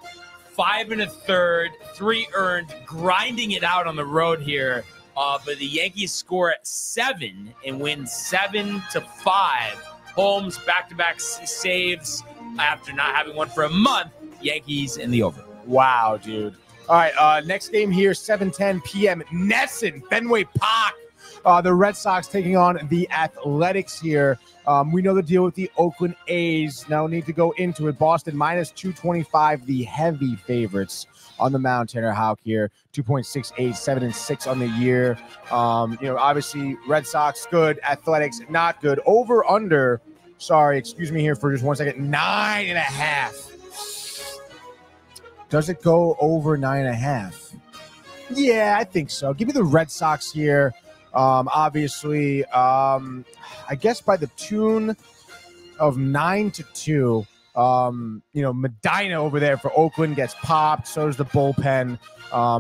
5 1/3, 3 earned, grinding it out on the road here. But the Yankees score at 7 and win 7-5. Holmes back-to-back saves after not having one for a month. Yankees in the over. Wow, dude. All right, next game here, 7:10 p.m. Nesson, Fenway Park. The Red Sox taking on the Athletics here. We know the deal with the Oakland A's. Now need to go into it. Boston minus 225, the heavy favorites on the mound. Tanner Houck here, 2.68, 7-6 on the year. Obviously Red Sox good, Athletics not good. Over under. Sorry, excuse me here for just 1 second. 9.5. Does it go over 9.5? Yeah, I think so. Give me the Red Sox here. Obviously, I guess by the tune of 9-2. Medina over there for Oakland gets popped. So does the bullpen.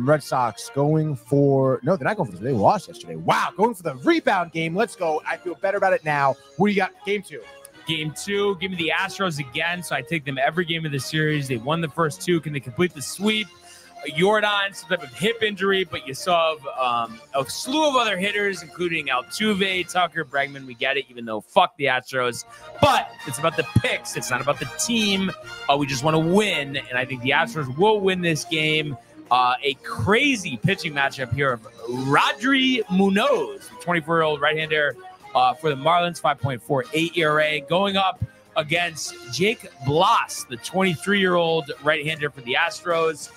Red Sox going for no, they're not going for they lost yesterday. Wow, going for the rebound game. Let's go. I feel better about it now. What do you got? Game 2. Game 2, give me the Astros again. So I take them every game of the series. They won the first 2. Can they complete the sweep? Jordan, some type of hip injury, but you saw a slew of other hitters, including Altuve, Tucker, Bregman. We get it, even though fuck the Astros. But it's about the picks. It's not about the team. We just want to win, and I think the Astros will win this game. A crazy pitching matchup here of Rodri Munoz, the 24-year-old right-hander for the Marlins, 5.48 ERA, going up against Jake Blas, the 23-year-old right-hander for the Astros.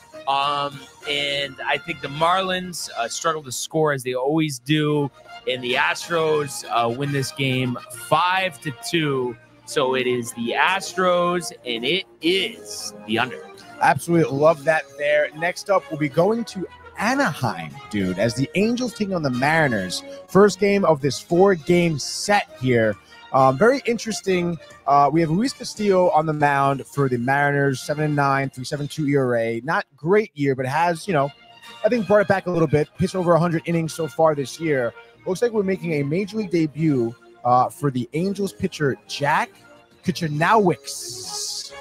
And I think the Marlins struggle to score as they always do, and the Astros win this game 5-2. So it is the Astros, and it is the under. Absolutely love that there. Next up, we'll be going to Anaheim, dude, as the Angels taking on the Mariners. First game of this 4-game set here. Very interesting. We have Luis Castillo on the mound for the Mariners, 7-9, 3.72 ERA. Not great year, but has, I think brought it back a little bit. Pitched over 100 innings so far this year. Looks like we're making a major league debut for the Angels pitcher, Jack Kichanowicz.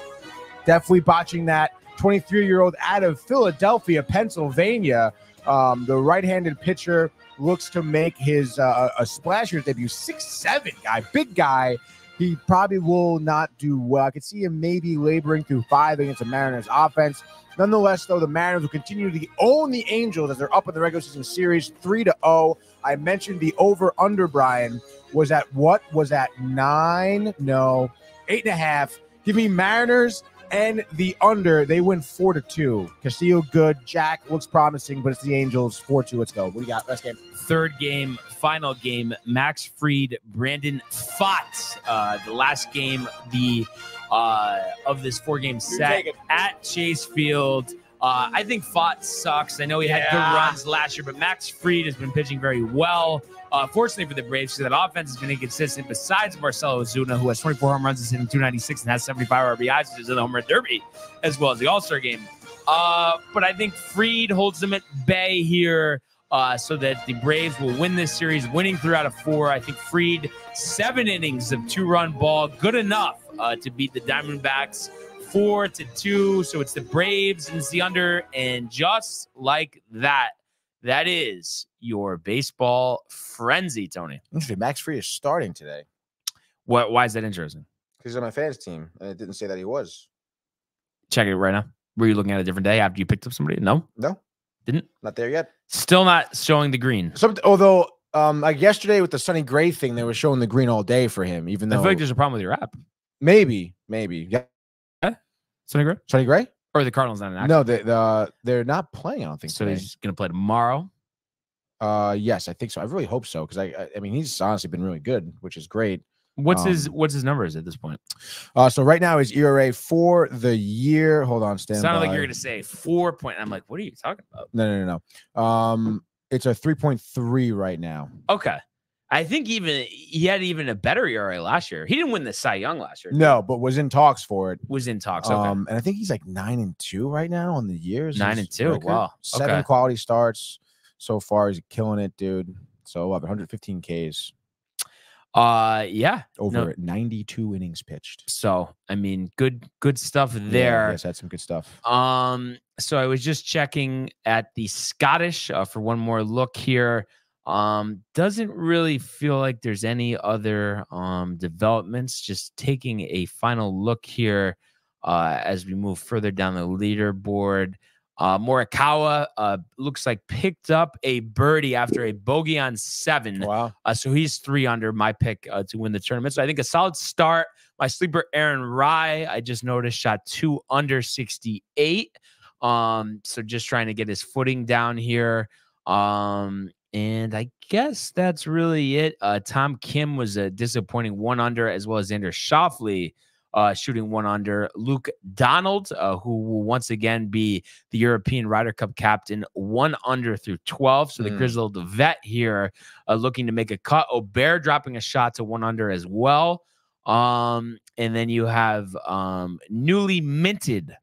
Definitely botching that. 23-year-old out of Philadelphia, Pennsylvania. The right-handed pitcher looks to make his a splash here debut. 6'7" guy, big guy. He probably will not do well. I could see him maybe laboring through 5 against the Mariners offense. Nonetheless, though, the Mariners will continue to own the Angels as they're up in the regular season series 3-0. I mentioned the over-under, Brian, was at what? Was at 9? No, 8.5. Give me Mariners and the under. They win 4-2. Castillo good. Jack looks promising, but it's the Angels 4-2. Let's go. What do you got? Last game. Third game, final game. Max Fried, Brandon Pfaadt. The last game of this 4-game set at Chase Field. I think Fott sucks. I know he had good runs last year, but Max Fried has been pitching very well. Fortunately for the Braves, so that offense has been inconsistent. Besides Marcelo Ozuna, who has 24 home runs and hitting 296 and has 75 RBIs, which is in the home run derby, as well as the All-Star game. But I think Fried holds them at bay here, so that the Braves will win this series, winning 3 out of 4. I think Fried, 7 innings of 2-run ball, good enough to beat the Diamondbacks 4-2. So it's the Braves and it's the under, and just like that, that is your baseball frenzy, Tony. Interesting. Max Fried is starting today. Why is that interesting? Because he's on my fans team, and it didn't say that he was. Check it right now. Were you looking at a different day after you picked up somebody? No? No. Didn't? Not there yet. Still not showing the green. Although, like yesterday with the Sonny Gray thing, they were showing the green all day for him, even though I feel like there's a problem with your app. maybe. Yeah. Sonny Gray? Sonny Gray? Or the Cardinals not in action? No, they're not playing, I don't think So today. he's going to play tomorrow? Yes, I think so. I really hope so, because I mean, he's honestly been really good, which is great. What's his numbers at this point? So right now his ERA for the year. Hold on, stand Sounded by. like you're going to say 4 point. I'm like, what are you talking about? No. It's a 3.3 right now. Okay. I think he had even a better ERA last year. He didn't win the Cy Young last year. No, but was in talks for it. Was in talks. Okay. And I think he's like 9-2 right now on the years. 9-2. Wow. 7 quality starts so far. He's killing it, dude. So 115 Ks. Yeah. Over 92 innings pitched. So I mean, good stuff there. Yeah, yes, had some good stuff. So I was just checking at the Scottish for one more look here. Doesn't really feel like there's any other developments. Just taking a final look here as we move further down the leaderboard. Morikawa looks like picked up a birdie after a bogey on 7. Wow. So he's 3 under, my pick to win the tournament. So I think a solid start. My sleeper, Aaron Rye, I just noticed shot 2 under 68. So just trying to get his footing down here. And I guess that's really it. Tom Kim was a disappointing 1 under, as well as Xander Schauffele shooting 1 under. Luke Donald, who will once again be the European Ryder Cup captain, 1 under through 12. So the grizzled vet here looking to make a cut. Aubert dropping a shot to 1 under as well. And then you have newly minted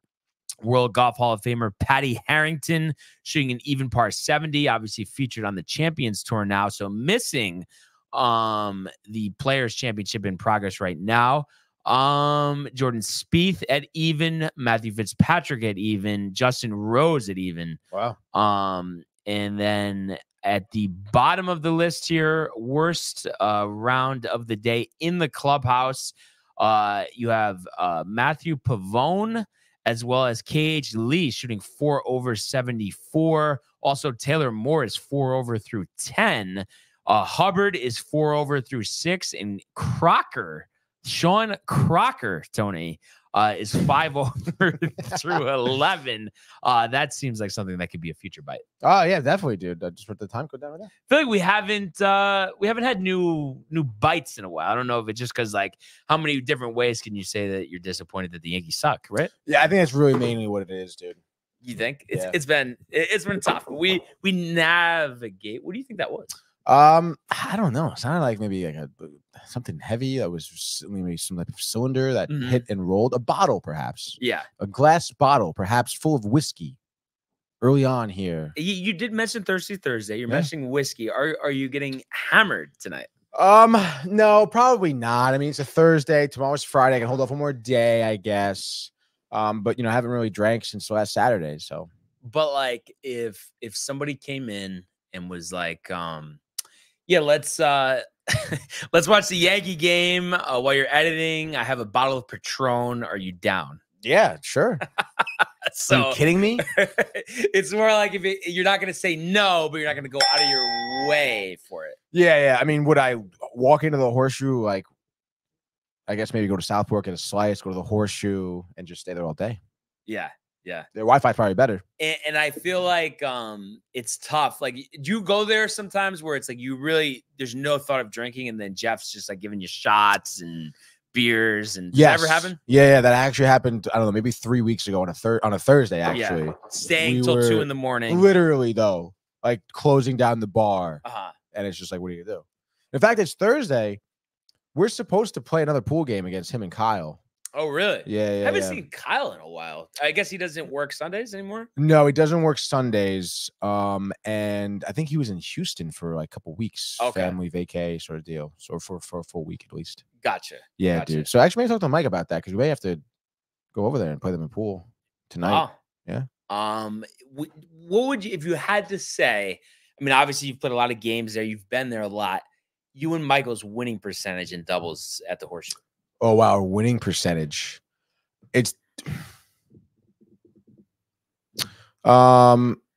World Golf Hall of Famer Patty Harrington shooting an even par 70, obviously featured on the Champions Tour now. So missing the Players Championship in progress right now. Jordan Spieth at even, Matthew Fitzpatrick at even, Justin Rose at even. Wow. And then at the bottom of the list here, worst round of the day in the clubhouse, you have Matthew Pavone, as well as KH Lee shooting 4 over 74. Also, Taylor Moore is 4 over through 10. Hubbard is 4 over through 6. And Sean Crocker, Tony, is 5 over through 11. That seems like something that could be a future bite. Oh, yeah, definitely, dude. Just put the time code down with that. I feel like we haven't had new bites in a while. I don't know if it's just because, like, how many different ways can you say that you're disappointed that the Yankees suck, right? Yeah, I think that's really mainly what it is, dude. You think Yeah. it's been tough. We navigate. What do you think that was? I don't know. It sounded like maybe like something heavy that was maybe some type of cylinder that hit and rolled. A bottle, perhaps. Yeah, A glass bottle, perhaps full of whiskey. Early on here. you did mention Thirsty Thursday. You're Yeah. mentioning whiskey. Are you getting hammered tonight? No, probably not. I mean, it's a Thursday. Tomorrow's Friday. I can hold off one more day, I guess. But I haven't really drank since last Saturday. So, But like, if somebody came in and was like, yeah, let's let's watch the Yankee game while you're editing. I have a bottle of Patron. Are you down? yeah, sure. So Are you kidding me? it's more like you're not going to say no, but you're not going to go out of your way for it. Yeah. I mean, would I walk into the Horseshoe? Like, I guess maybe go to Southport, get a slice, go to the Horseshoe, and just stay there all day. Yeah. Their Wi-Fi is probably better. And I feel like it's tough. Like, do you go there sometimes where it's like there's no thought of drinking, and then Jeff's just like giving you shots and beers, and does that ever happen? Yeah, that actually happened. I don't know, maybe 3 weeks ago on a Thursday. Actually, Yeah. Staying We till were 2 in the morning. literally though, like closing down the bar, Uh-huh. and it's just like, what are you gonna do? In fact, it's Thursday. We're supposed to play another pool game against him and Kyle. Oh, really? Yeah. Haven't seen Kyle in a while. I guess he doesn't work Sundays anymore. No, he doesn't work Sundays. And I think he was in Houston for like a couple weeks, Okay. family vacay sort of deal. So for a full week at least. Gotcha. Yeah, Gotcha. dude. So actually, maybe talk to Mike about that because we may have to go over there and play them in pool tonight. Wow. Yeah. What would you, if you had to say? I mean, obviously you've played a lot of games there. You've been there a lot. You and Michael's winning percentage in doubles at the Horseshoe. Oh wow, our winning percentage. It's I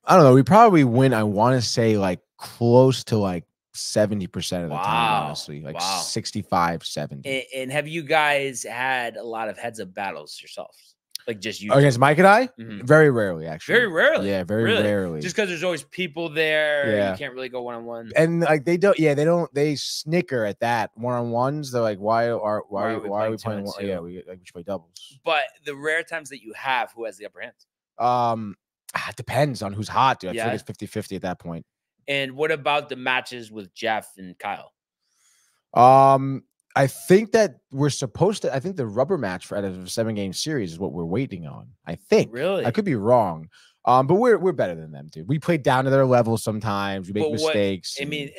don't know. We probably win. I want to say like close to like 70% of the time, Wow. honestly, like Wow. 65, 70. And have you guys had a lot of heads-up battles yourselves? Like just you Against Mike and I? Mhm. Very rarely, actually. Very rarely. Yeah, very Really? rarely. Just because there's always people there, Yeah. you can't really go one-on-one. And like they snicker at that one-on-ones. They're like, why are we playing two and one? two? Yeah, we should play doubles. But the rare times that you have, who has the upper hand? It depends on who's hot, dude. I feel Yeah. like it's 50-50 at that point. And what about the matches with Jeff and Kyle? I think that we're supposed to. I think the rubber match for out of a 7-game series is what we're waiting on. I think. Really? I could be wrong. But we're better than them, dude. We play down to their level sometimes. We make But what- mistakes. I mean,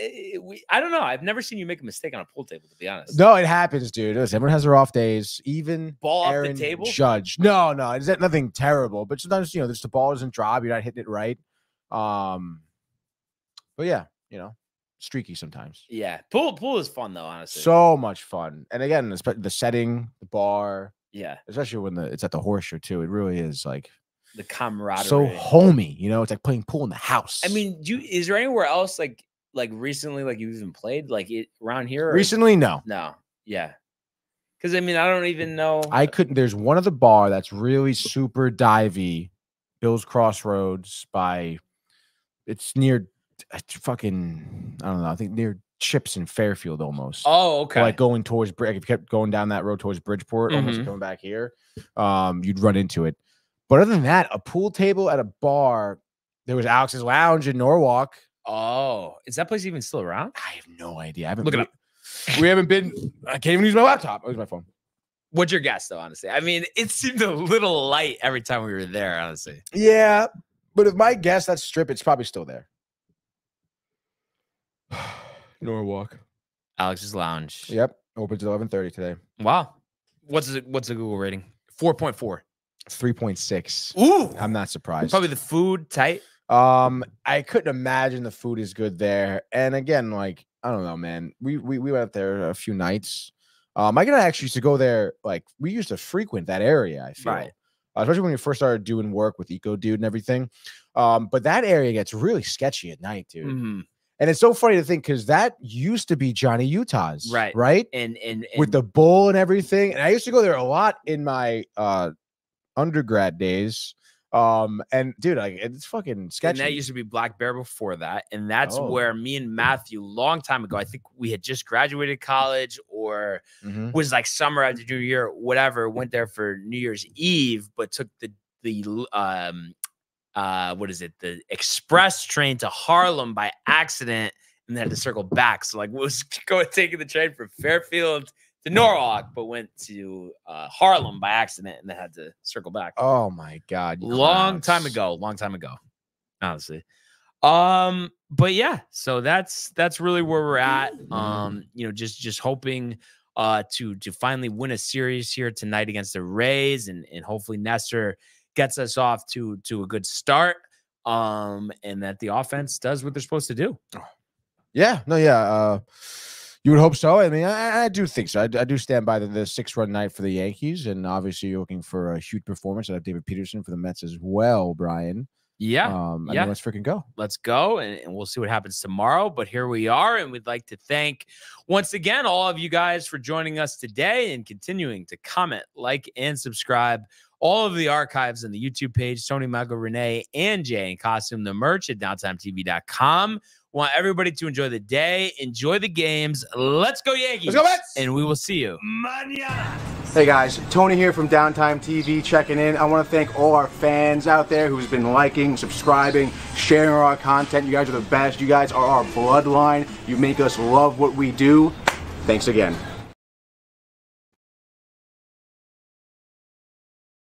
I don't know. I've never seen you make a mistake on a pool table, to be honest. no, it happens, dude. Listen, everyone has their off days. Even Ball off Aaron the table? Judge. No, it's nothing terrible. But sometimes just the ball doesn't drop. You're not hitting it right. But yeah, streaky sometimes. Yeah. Pool is fun, though, honestly. So much fun. And again, the setting, the bar, yeah. especially when it's at the Horseshoe too. It really is like The camaraderie. so homey. It's like playing pool in the house. I mean, is there anywhere else like recently, like you've even played like it around here? Or? recently, no. No. Yeah. Because I mean, I don't even know. I couldn't. There's one of the bar that's really super divey, Bill's Crossroads it's near fucking, I don't know. I think near Chips in Fairfield almost. Oh, okay. Like going towards if you kept going down that road towards Bridgeport, almost Mhm. coming back here, you'd run into it. But other than that, a pool table at a bar. There was Alex's Lounge in Norwalk. Oh, is that place even still around? I have no idea. I haven't Look it up. We haven't been. I can't even use my laptop. I use my phone. What's your guess, though? Honestly, I mean, it seemed a little light every time we were there. Honestly, Yeah, but if my guess that's Strip, it's probably still there. Norwalk. Alex's Lounge. Yep, open to 11:30 today. Wow. What's the Google rating? 4.4. 3.6. Ooh. I'm not surprised. Probably the food tight. I couldn't imagine the food is good there. And again, like I don't know, man. We went there a few nights. Mike and I actually used to go there. Like we used to frequent that area. I feel, Right. Especially when we first started doing work with Eco Dude and everything. But that area gets really sketchy at night, dude. Mhm. And it's so funny to think because that used to be Johnny Utah's, Right. Right. And With the bull and everything. And I used to go there a lot in my undergrad days. And dude, like it's fucking and sketchy. that used to be Black Bear before that. And that's Oh. where me and Matthew, long time ago, I think we had just graduated college or Mhm. was like summer after junior year, whatever, went there for New Year's Eve, but took the what is it? The express train to Harlem by accident and then had to circle back. So like was taking the train from Fairfield to Norwalk, but went to Harlem by accident and then had to circle back. Oh my god. you long time clowns. ago, honestly. But yeah, so that's really where we're at. Just hoping to finally win a series here tonight against the Rays, and hopefully Nestor gets us off to a good start. And that the offense does what they're supposed to do. Yeah, no, yeah. You would hope so. I mean, I do think so. I do stand by the 6-run night for the Yankees, and obviously you're looking for a huge performance out of David Peterson for the Mets as well, Brian. Yeah. I mean, yeah. let's freaking go. Let's go, and we'll see what happens tomorrow. But here we are, and we'd like to thank once again all of you guys for joining us today and continuing to comment, like, and subscribe. All of the archives on the YouTube page, Tony, Michael, Renee, and Jay in costume, the merch at downtimetv.com. Want everybody to enjoy the day, enjoy the games. Let's go Yankees. Let's go Mets. And we will see you. Hey guys, Tony here from Downtime TV checking in. I want to thank all our fans out there who's been liking, subscribing, sharing our content. You guys are the best. You guys are our bloodline. You make us love what we do. Thanks again.